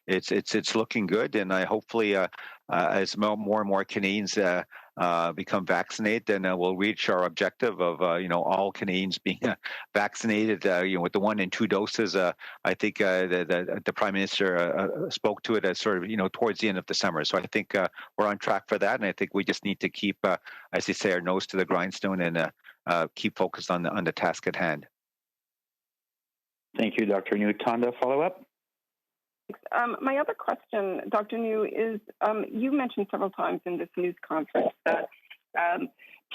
it's looking good, and I hopefully as more and more Canadians become vaccinated, then we'll reach our objective of all Canadians being vaccinated with the 1 and 2 doses. I think the Prime Minister spoke to it as sort of towards the end of the summer. So I think we're on track for that, and I think we just need to keep, as you say, our nose to the grindstone and keep focused on the task at hand. Thank you, Dr. Njoo. Tonda, follow up. My other question, Dr. Njoo, is you mentioned several times in this news conference that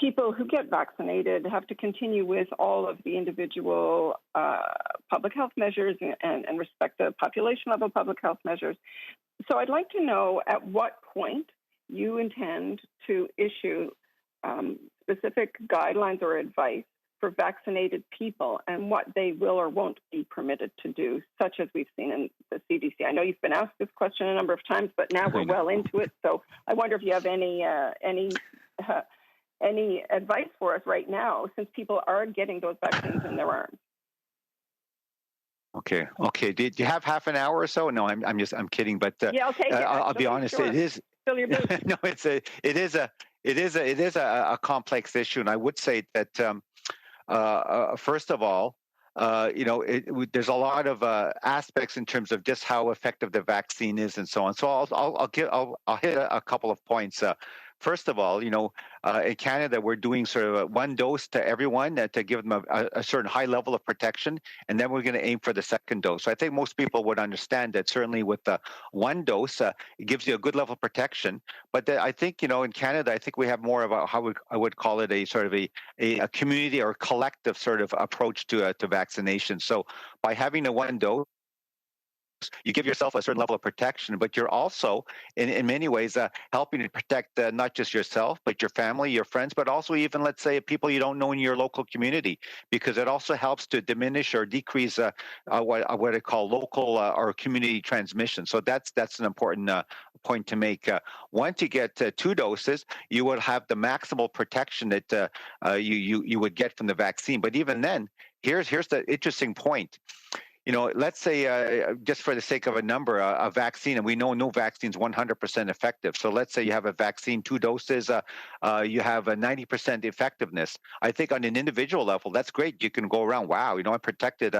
people who get vaccinated have to continue with all of the individual public health measures and respect the population level public health measures. So I'd like to know at what point you intend to issue specific guidelines or advice for vaccinated people and what they will or won't be permitted to do, such as we've seen in the CDC. I know you've been asked this question a number of times, but now we're well into it. So I wonder if you have any advice for us right now, since people are getting those vaccines in their arms. Okay. Did you have half an hour or so? No, I'm kidding. But yeah, I'll take it. I'll be honest. Sure. It is. Fill your boots. No, it is a complex issue, and I would say that. First of all, there's a lot of aspects in terms of just how effective the vaccine is and so on. So I'll hit a couple of points. First of all, in Canada, we're doing sort of 1 dose to everyone to give them a certain high level of protection, and then we're going to aim for the 2nd dose. So I think most people would understand that certainly with the 1 dose, it gives you a good level of protection. But I think, in Canada, I think we have more of I would call it a sort of a community or collective sort of approach to vaccination. So by having the 1 dose, you give yourself a certain level of protection, but you're also, in many ways, helping to protect not just yourself, but your family, your friends, but also even, let's say, people you don't know in your local community, because it also helps to diminish or decrease what I call local or community transmission. So that's an important point to make. Once you get 2 doses, you will have the maximal protection that you would get from the vaccine. But even then, here's the interesting point. Let's say, just for the sake of a number, a vaccine, and we know no vaccine is 100% effective. So let's say you have a vaccine, 2 doses, you have a 90% effectiveness. I think on an individual level, that's great. You can go around, wow, I protected,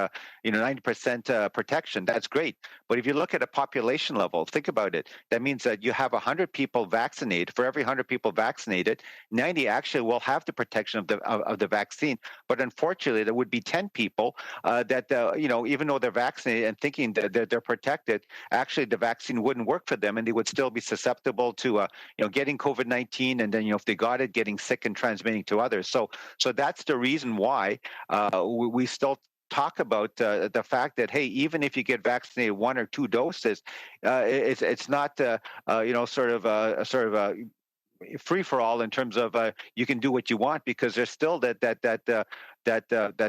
90% protection. That's great. But if you look at a population level, think about it. That means that you have 100 people vaccinated. For every 100 people vaccinated, 90 actually will have the protection of the vaccine. But unfortunately, there would be 10 people that even though they're vaccinated and thinking that they're protected, actually the vaccine wouldn't work for them, and they would still be susceptible to getting COVID-19, and then if they got it, getting sick and transmitting to others. So that's the reason why we still talk about the fact that, hey, even if you get vaccinated 1 or 2 doses, it's not free for all in terms of you can do what you want, because there's still that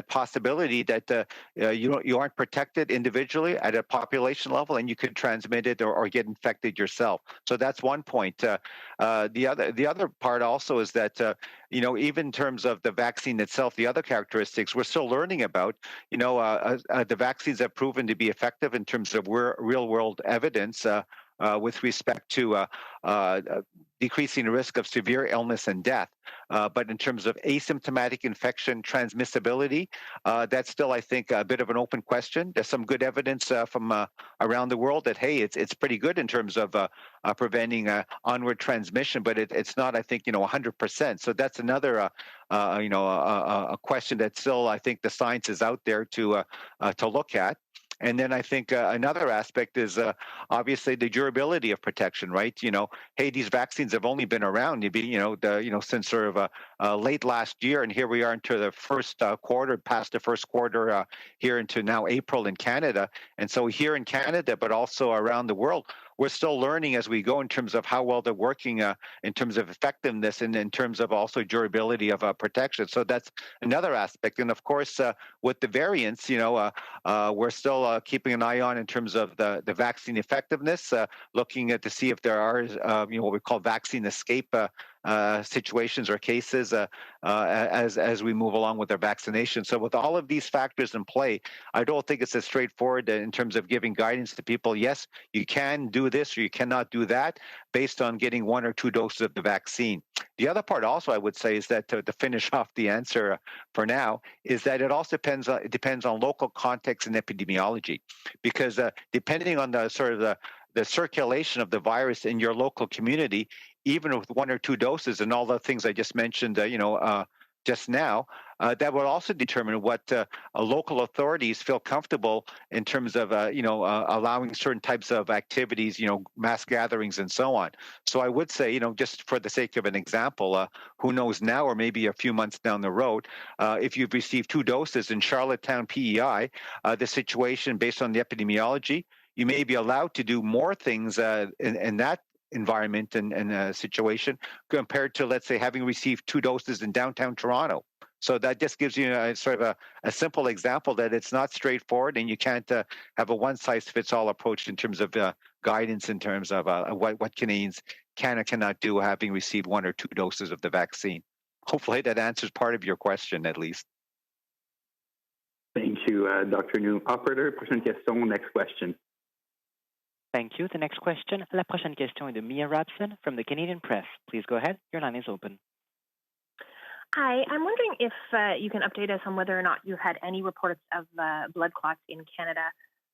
possibility that you aren't protected individually at a population level, and you could transmit it or get infected yourself. So that's one point. The other part also is that even in terms of the vaccine itself, the other characteristics we're still learning about. The vaccines have proven to be effective in terms of real world evidence. With respect to decreasing the risk of severe illness and death. But in terms of asymptomatic infection transmissibility, that's still, I think, a bit of an open question. There's some good evidence from around the world that, hey, it's pretty good in terms of preventing onward transmission, but it's not, I think, 100%. So that's another, a question that still, I think, the science is out there to look at. And then I think another aspect is obviously the durability of protection, right? Hey, these vaccines have only been around, since sort of late last year, and here we are into the first quarter, past the first quarter here into now April in Canada. And so here in Canada, but also around the world, we're still learning as we go in terms of how well they're working in terms of effectiveness and in terms of also durability of protection. So that's another aspect. And of course, with the variants, we're still keeping an eye on in terms of the vaccine effectiveness, looking at to see if there are, what we call vaccine escape situations or cases as we move along with our vaccination. So with all of these factors in play, I don't think it's as straightforward in terms of giving guidance to people. Yes, you can do this or you cannot do that based on getting 1 or 2 doses of the vaccine. The other part also I would say is that to finish off the answer for now is that it also depends on local context and epidemiology, because depending on the sort of the circulation of the virus in your local community, even with 1 or 2 doses and all the things I just mentioned, just now, that will also determine what local authorities feel comfortable in terms of, allowing certain types of activities, mass gatherings and so on. So I would say, just for the sake of an example, who knows now or maybe a few months down the road, if you've received 2 doses in Charlottetown, PEI, the situation based on the epidemiology, you may be allowed to do more things in that environment and situation compared to, let's say, having received 2 doses in downtown Toronto. So that just gives you a simple example that it's not straightforward, and you can't have a one-size-fits-all approach in terms of guidance in terms of what Canadians can or cannot do having received 1 or 2 doses of the vaccine. Hopefully that answers part of your question, at least. Thank you, Dr. Njoo. Operator, prochaine question, next question. Thank you. The next question, la prochaine question est de Mia Rabson from the Canadian Press. Please go ahead. Your line is open. Hi. I'm wondering if you can update us on whether or not you had any reports of blood clots in Canada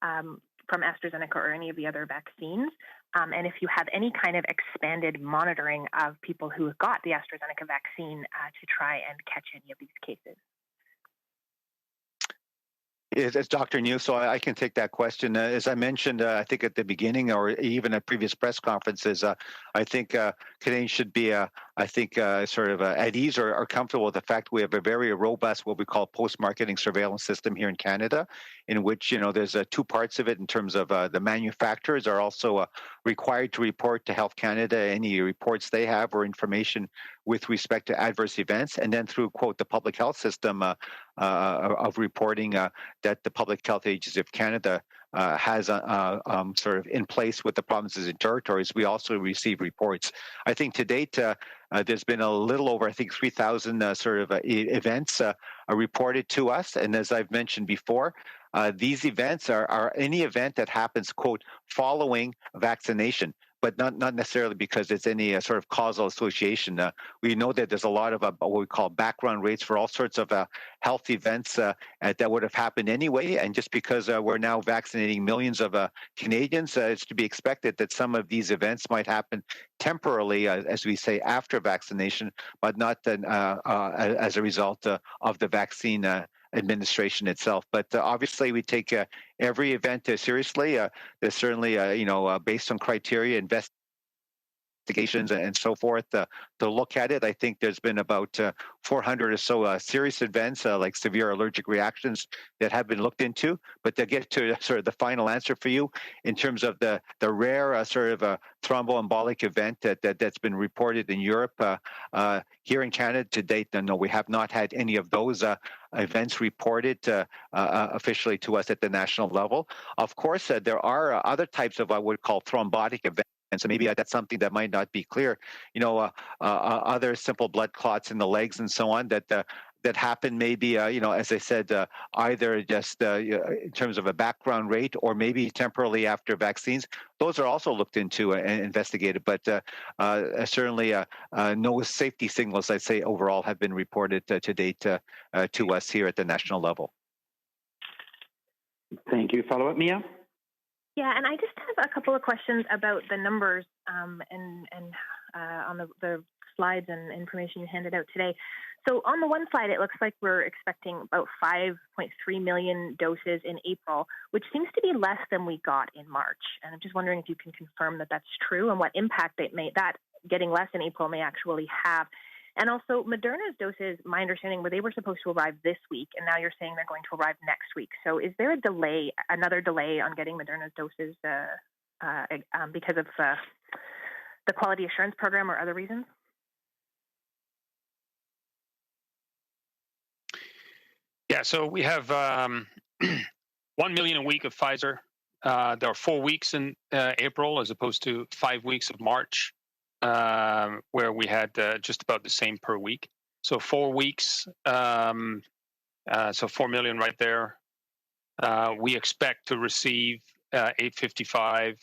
from AstraZeneca or any of the other vaccines, and if you have any kind of expanded monitoring of people who got the AstraZeneca vaccine to try and catch any of these cases. It's Dr. Njoo, so I can take that question. As I mentioned, I think at the beginning or even at previous press conferences, I think Canadians should be, sort of at ease or comfortable with the fact we have a very robust, what we call post-marketing surveillance system here in Canada, in which, there's 2 parts of it in terms of the manufacturers are also required to report to Health Canada any reports they have or information with respect to adverse events, and then through, quote, the public health system of reporting that the Public Health Agency of Canada has sort of in place with the provinces and territories. We also receive reports. I think to date, there's been a little over, I think, 3,000 events reported to us. And as I've mentioned before, these events are any event that happens, quote, following vaccination. but not necessarily because it's any sort of causal association. We know that there's a lot of what we call background rates for all sorts of health events that would have happened anyway. And just because we're now vaccinating millions of Canadians, it's to be expected that some of these events might happen temporarily, as we say, after vaccination, but not as a result of the vaccine administration itself. But obviously, we take every event seriously. There's certainly, based on criteria, investigations and so forth to look at it. I think there's been about 400 or so serious events like severe allergic reactions that have been looked into. But to get to sort of the final answer for you, in terms of the rare sort of thromboembolic event that's been reported in Europe, here in Canada to date, no, we have not had any of those events reported officially to us at the national level. Of course, there are other types of what we would call thrombotic events. And so maybe that's something that might not be clear. Other simple blood clots in the legs and so on that happen maybe, as I said, either just in terms of a background rate or maybe temporarily after vaccines. Those are also looked into and investigated, but certainly no safety signals, I'd say, overall have been reported to date to us here at the national level. Thank you. Follow-up, Mia? Yeah, and I just have a couple of questions about the numbers and on the slides and information you handed out today. So on the one slide, it looks like we're expecting about 5.3 million doses in April, which seems to be less than we got in March. And I'm just wondering if you can confirm that that's true and what impact that getting less in April may actually have. And also, Moderna's doses, my understanding, they were supposed to arrive this week, and now you're saying they're going to arrive next week. So is there another delay on getting Moderna's doses because of the quality assurance program or other reasons? Yeah, so we have 1 million a week of Pfizer. There are 4 weeks in April as opposed to 5 weeks of March. Where we had just about the same per week. So 4 weeks, so 4 million right there. We expect to receive 855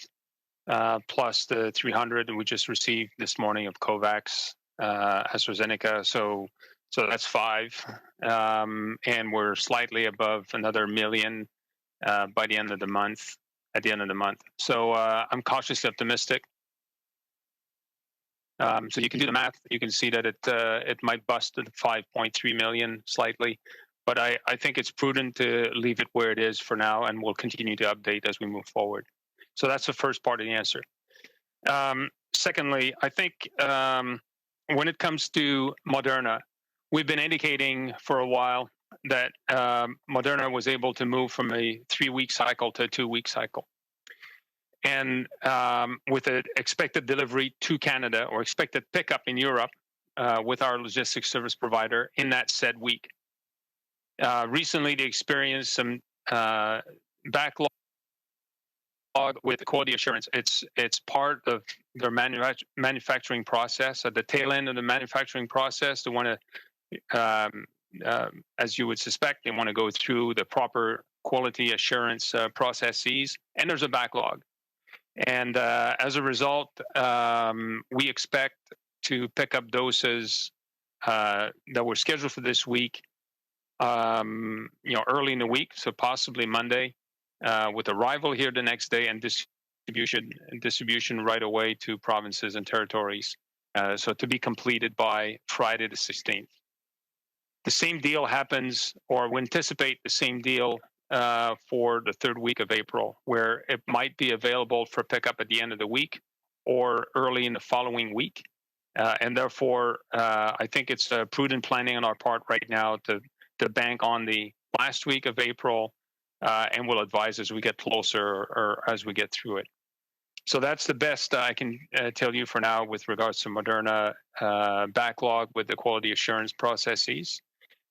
plus the 300 we just received this morning of COVAX, AstraZeneca. So that's 5. And we're slightly above another million by the end of the month, at the end of the month. So I'm cautiously optimistic. So you can do the math. You can see that it might bust to 5.3 million slightly, but I think it's prudent to leave it where it is for now, and we'll continue to update as we move forward. So that's the first part of the answer. Secondly, I think when it comes to Moderna, we've been indicating for a while that Moderna was able to move from a 3-week cycle to a 2-week cycle. And with an expected delivery to Canada or expected pickup in Europe with our logistics service provider in that said week. Recently, they experienced some backlog with quality assurance. It's part of their manufacturing process. At the tail end of the manufacturing process, they want to, as you would suspect, they want to go through the proper quality assurance processes, and there's a backlog. And as a result, we expect to pick up doses that were scheduled for this week, early in the week, so possibly Monday, with arrival here the next day and distribution right away to provinces and territories. So to be completed by Friday the 16th. The same deal happens, or we anticipate the same deal for the 3rd week of April, where it might be available for pickup at the end of the week or early in the following week. And therefore, I think it's prudent planning on our part right now to bank on the last week of April, and we'll advise as we get closer or as we get through it. So that's the best I can tell you for now with regards to Moderna backlog with the quality assurance processes.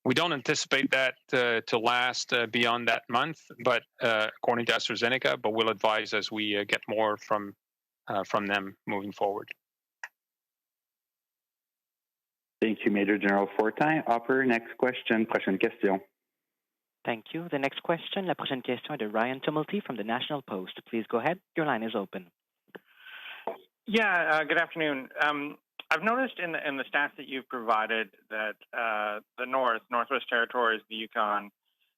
We don't anticipate that to last beyond that month, but according to AstraZeneca, but we'll advise as we get more from them moving forward. Thank you, Major General Fortin. Operator, next question. Prochaine question. Thank you. The next question, la prochaine question est de Ryan Tumulty from the National Post. Please go ahead. Your line is open. Yeah, good afternoon. I've noticed in the stats that you've provided that the Northwest Territories, the Yukon,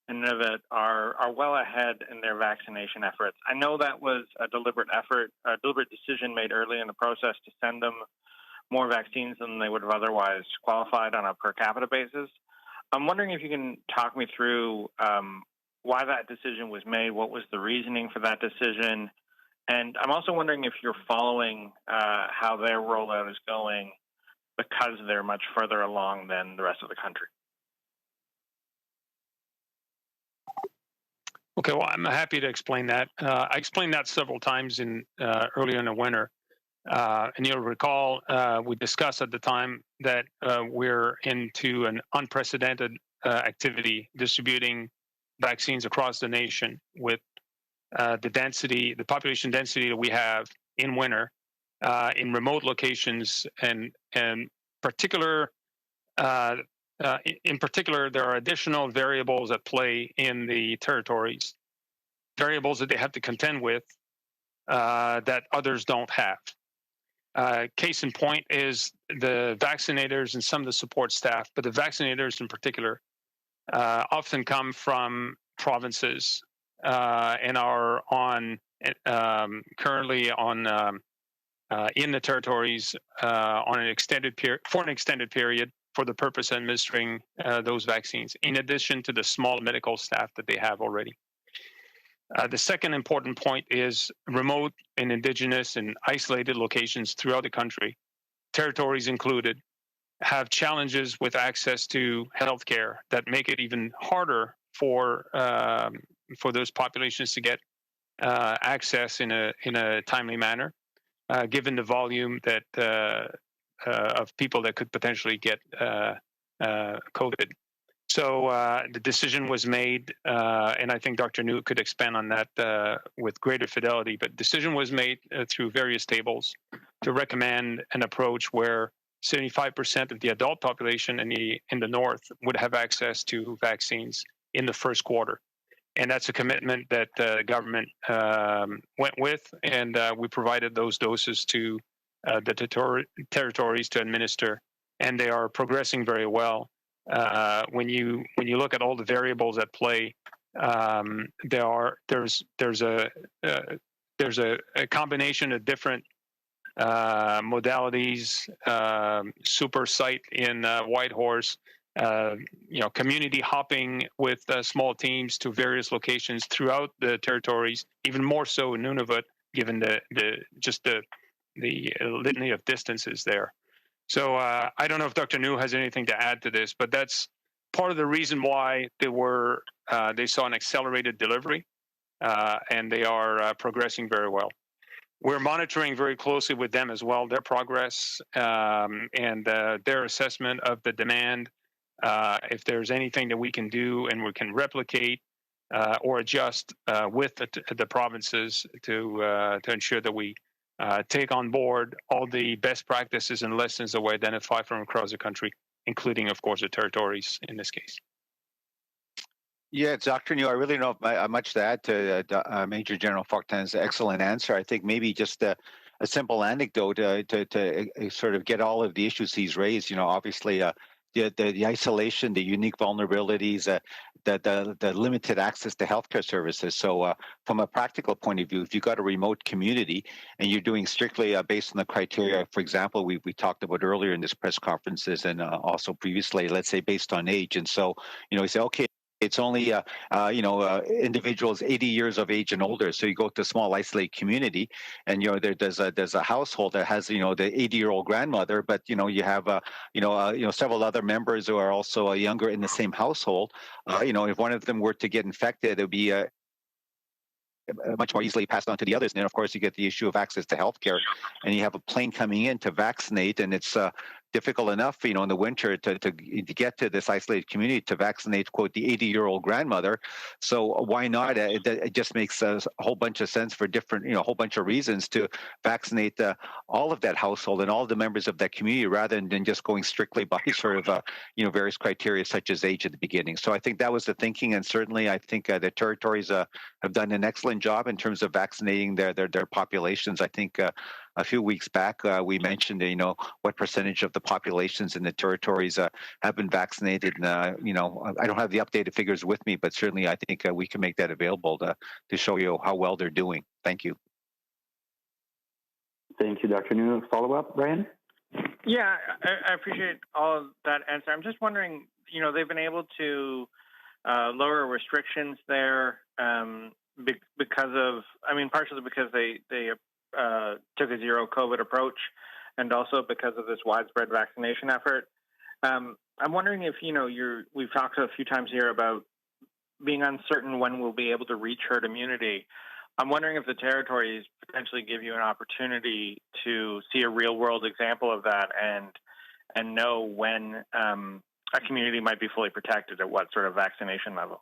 and Nunavut are well ahead in their vaccination efforts. I know that was a deliberate effort, a deliberate decision made early in the process to send them more vaccines than they would have otherwise qualified on a per capita basis. I'm wondering if you can talk me through why that decision was made, what was the reasoning for that decision, and I'm also wondering if you're following how their rollout is going because they're much further along than the rest of the country. Okay, well, I'm happy to explain that. I explained that several times earlier in the winter. And you'll recall we discussed at the time that we're into an unprecedented activity distributing vaccines across the nation with the population density that we have in winter in remote locations, and in particular, there are additional variables at play in the territories, variables that they have to contend with that others don't have. Case in point is the vaccinators and some of the support staff, but the vaccinators in particular often come from provinces and are currently in the territories on an extended period for the purpose of administering those vaccines, in addition to the small medical staff that they have already. The second important point is remote and indigenous and isolated locations throughout the country, territories included, have challenges with access to healthcare that make it even harder for those populations to get access in a timely manner, given the volume that of people that could potentially get COVID. So the decision was made, and I think Dr. Njoo could expand on that with greater fidelity, but decision was made through various tables to recommend an approach where 75% of the adult population in the north would have access to vaccines in the first quarter. And that's a commitment that the government went with, and we provided those doses to the territories to administer, and they are progressing very well. When you look at all the variables at play, there's a combination of different modalities, super site in Whitehorse, community hopping with small teams to various locations throughout the territories, even more so in Nunavut, given the litany of distances there. So I don't know if Dr. Njoo has anything to add to this, but that's part of the reason why they saw an accelerated delivery, and they are progressing very well. We're monitoring very closely with them as well, their progress and their assessment of the demand. If there's anything that we can do and we can replicate or adjust with the provinces to ensure that we take on board all the best practices and lessons that we identify from across the country, including, of course, the territories in this case. Yeah, Dr. Njoo, I really don't have much to add to Major General Fortin's excellent answer. I think maybe just a simple anecdote to sort of get all of the issues he's raised. Obviously, the isolation, the unique vulnerabilities, the limited access to healthcare services. So from a practical point of view, if you've got a remote community and you're doing strictly based on the criteria, for example, we talked about earlier in this press conferences and also previously, let's say based on age. And so, you say, okay, it's only, individuals 80 years of age and older. So you go to a small isolated community, and there's a household that has the 80-year-old grandmother, but you have several other members who are also younger in the same household. If one of them were to get infected, it would be much more easily passed on to the others. And then, of course, you get the issue of access to healthcare, and you have a plane coming in to vaccinate, and it's difficult enough, in the winter to get to this isolated community to vaccinate, quote, the 80-year-old grandmother. So why not? It just makes a whole bunch of sense for different, a whole bunch of reasons to vaccinate all of that household and all the members of that community rather than just going strictly by sort of, various criteria such as age at the beginning. So I think that was the thinking. And certainly I think the territories have done an excellent job in terms of vaccinating their populations. I think a few weeks back, we mentioned, what percentage of the populations in the territories have been vaccinated. And, I don't have the updated figures with me, but certainly I think we can make that available to show you how well they're doing. Thank you. Thank you, Dr. Njoo. Follow-up, Brian? Yeah, I appreciate all of that answer. I'm just wondering, they've been able to lower restrictions there because of, partially because they took a zero COVID approach, and also because of this widespread vaccination effort. I'm wondering if, we've talked a few times here about being uncertain when we'll be able to reach herd immunity. I'm wondering if the territories potentially give you an opportunity to see a real-world example of that and know when a community might be fully protected at what sort of vaccination level.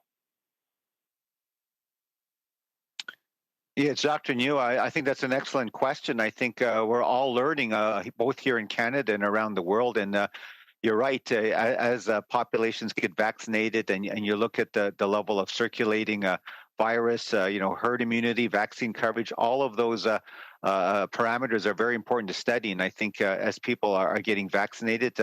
Yeah, it's Dr. Njoo. I think that's an excellent question. I think we're all learning, both here in Canada and around the world. And you're right. As populations get vaccinated, and you look at the level of circulating virus, herd immunity, vaccine coverage, all of those parameters are very important to study. And I think as people are getting vaccinated,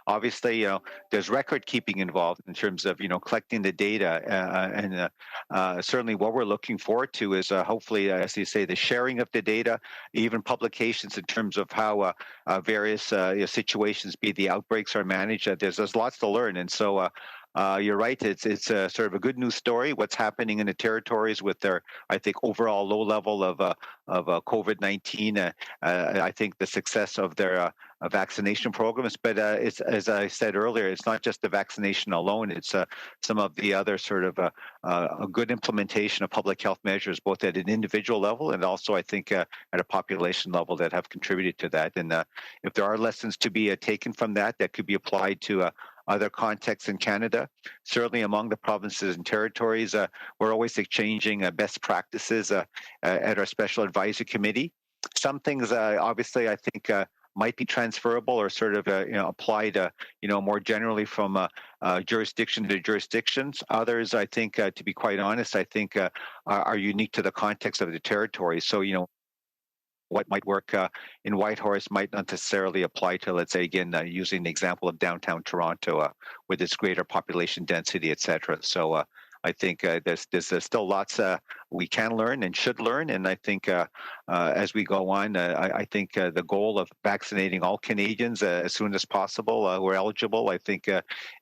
obviously, there's record keeping involved in terms of, collecting the data. And certainly what we're looking forward to is hopefully, as you say, the sharing of the data, even publications in terms of how various situations, be the outbreaks, are managed. There's lots to learn. And so you're right. It's sort of a good news story. What's happening in the territories with their, I think, overall low level of COVID-19. I think the success of their vaccination programs. But it's, as I said earlier, it's not just the vaccination alone. It's some of the other sort of a good implementation of public health measures, both at an individual level and also, I think, at a population level that have contributed to that. And if there are lessons to be taken from that could be applied to other contexts in Canada. Certainly among the provinces and territories, we're always exchanging best practices at our special advisory committee. Some things, obviously, I think might be transferable or sort of applied, more generally from jurisdiction to jurisdictions. Others, I think, to be quite honest, I think are unique to the context of the territory. So, what might work in Whitehorse might not necessarily apply to, let's say, again, using the example of downtown Toronto with its greater population density, et cetera. So I think there's still lots we can learn and should learn. And I think as we go on, I think the goal of vaccinating all Canadians as soon as possible, who are eligible, I think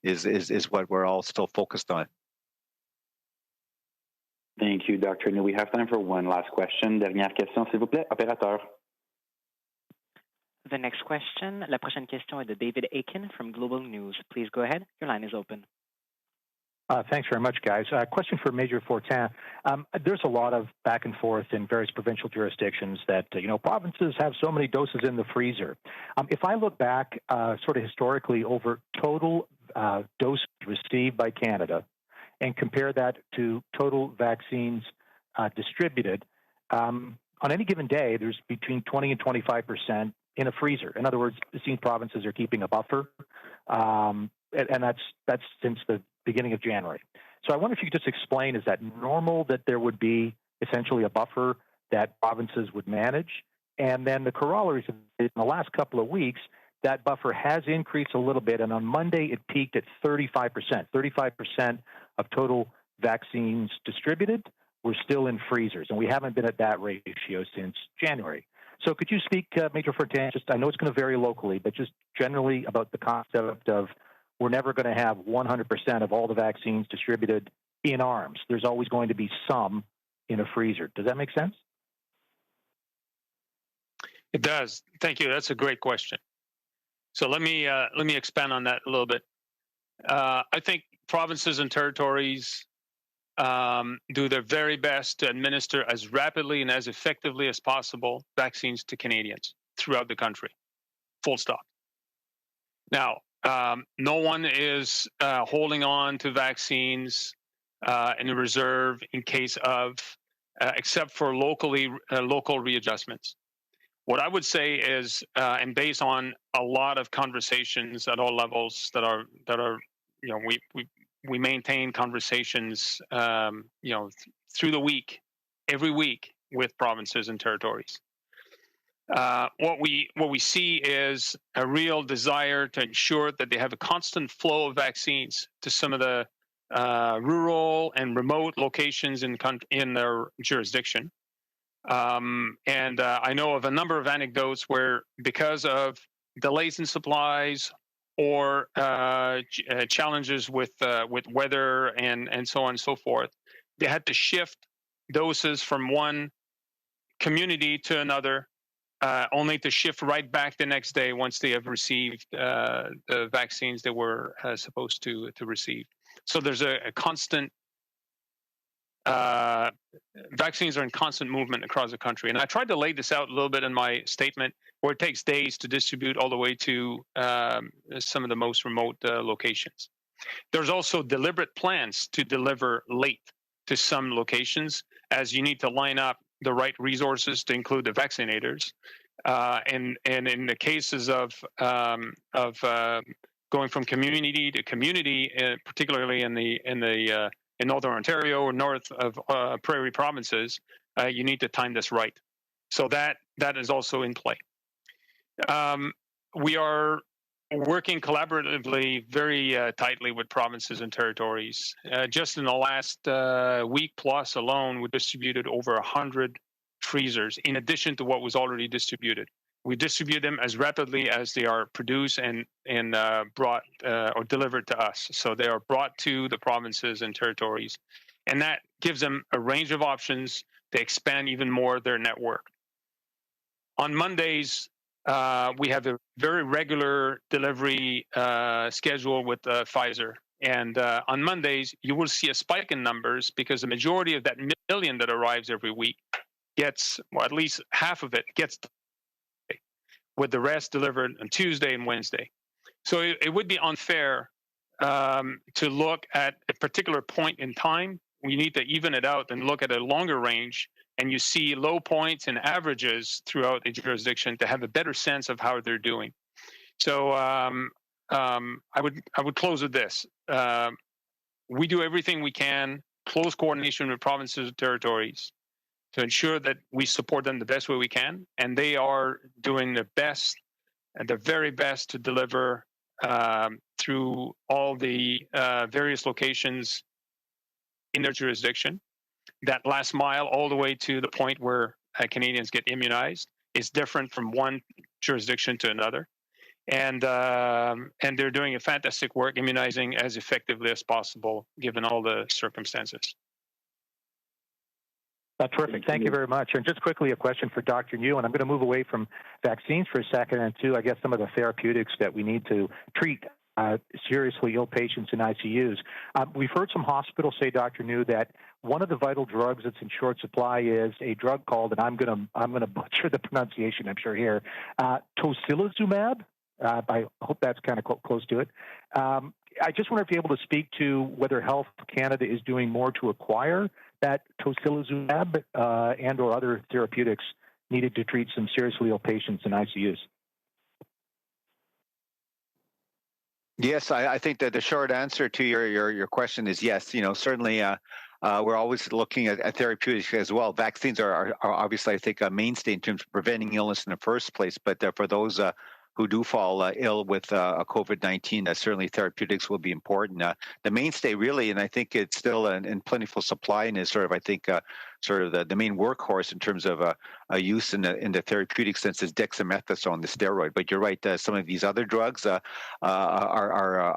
is what we're all still focused on. Thank you, Dr. Njoo. We have time for one last question. Dernière question, s'il vous plaît, opérateur. The next question, la prochaine question est de David Aiken from Global News. Please go ahead. Your line is open. Thanks very much, guys. Question for Major Fortin. There's a lot of back and forth in various provincial jurisdictions that, provinces have so many doses in the freezer. If I look back sort of historically over total doses received by Canada, and compare that to total vaccines distributed, on any given day, there's between 20 and 25% in a freezer. In other words, it seems provinces are keeping a buffer, and that's since the beginning of January. So I wonder if you could just explain, is that normal that there would be essentially a buffer that provinces would manage? And then the corollaries in the last couple of weeks, that buffer has increased a little bit, and on Monday it peaked at 35%. 35% of total vaccines distributed were still in freezers, and we haven't been at that ratio since January. So could you speak, Major Fortin, I know it's going to vary locally, but just generally about the concept of we're never going to have 100% of all the vaccines distributed in arms. There's always going to be some in a freezer. Does that make sense? It does. Thank you. That's a great question. So let me expand on that a little bit. I think provinces and territories do their very best to administer as rapidly and as effectively as possible vaccines to Canadians throughout the country. Full stop. Now, no one is holding on to vaccines in reserve in case of, except for local readjustments. What I would say is, and based on a lot of conversations at all levels that are, we maintain conversations, through the week, every week with provinces and territories. What we see is a real desire to ensure that they have a constant flow of vaccines to some of the rural and remote locations in their jurisdiction. And I know of a number of anecdotes where, because of delays in supplies or challenges with weather and so on and so forth, they had to shift doses from one community to another, only to shift right back the next day once they have received the vaccines they were supposed to receive. So there's a constant vaccines are in constant movement across the country. And I tried to lay this out a little bit in my statement, where it takes days to distribute all the way to some of the most remote locations. There's also deliberate plans to deliver late to some locations, as you need to line up the right resources to include the vaccinators. And in the cases of going from community to community, particularly in Northern Ontario or north of prairie provinces, you need to time this right. So that is also in play. We are working collaboratively very tightly with provinces and territories. Just in the last week plus alone, we distributed over 100 freezers in addition to what was already distributed. We distribute them as rapidly as they are produced and brought or delivered to us. So they are brought to the provinces and territories, and that gives them a range of options to expand even more their network. On Mondays, we have a very regular delivery schedule with Pfizer. And on Mondays, you will see a spike in numbers because the majority of that million that arrives every week gets, well, at least half of it gets, with the rest delivered on Tuesday and Wednesday. So it would be unfair to look at a particular point in time. We need to even it out and look at a longer range, and you see low points and averages throughout a jurisdiction to have a better sense of how they're doing. So I would close with this. We do everything we can, close coordination with provinces and territories, to ensure that we support them the best way we can, and they are doing their best and the very best to deliver through all the various locations in their jurisdiction. That last mile all the way to the point where Canadians get immunized is different from one jurisdiction to another. And they're doing a fantastic work immunizing as effectively as possible, given all the circumstances. Terrific. Thank you very much. And just quickly, a question for Dr. Njoo, and I'm going to move away from vaccines for a second and to, I guess, some of the therapeutics that we need to treat seriously ill patients in ICUs. We've heard some hospitals say, Dr. Njoo, that one of the vital drugs that's in short supply is a drug called, and I'm going to butcher the pronunciation, I'm sure here, tocilizumab. I hope that's kind of close to it. I just wonder if you're able to speak to whether Health Canada is doing more to acquire that tocilizumab and or other therapeutics needed to treat some seriously ill patients in ICUs. Yes, I think that the short answer to your question is yes. You know, certainly we're always looking at therapeutics as well. Vaccines are obviously, I think, a mainstay in terms of preventing illness in the first place. But for those who do fall ill with COVID-19, certainly therapeutics will be important. The mainstay, really, and I think it's still in plentiful supply, and is sort of, I think, sort of the main workhorse in terms of use in the therapeutic sense is dexamethasone, the steroid. But you're right, some of these other drugs are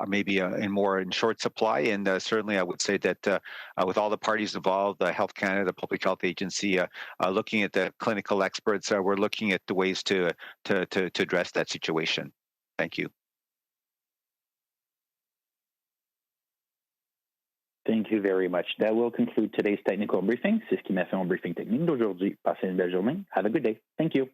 maybe in short supply, and certainly I would say that with all the parties involved, Health Canada, the Public Health Agency, looking at the clinical experts, we're looking at the ways to address that situation. Thank you. Thank you very much. That will conclude today's technical briefing. C'est ce qui m'a fait mon briefing technique d'aujourd'hui. Passez une belle journée. Have a good day. Thank you.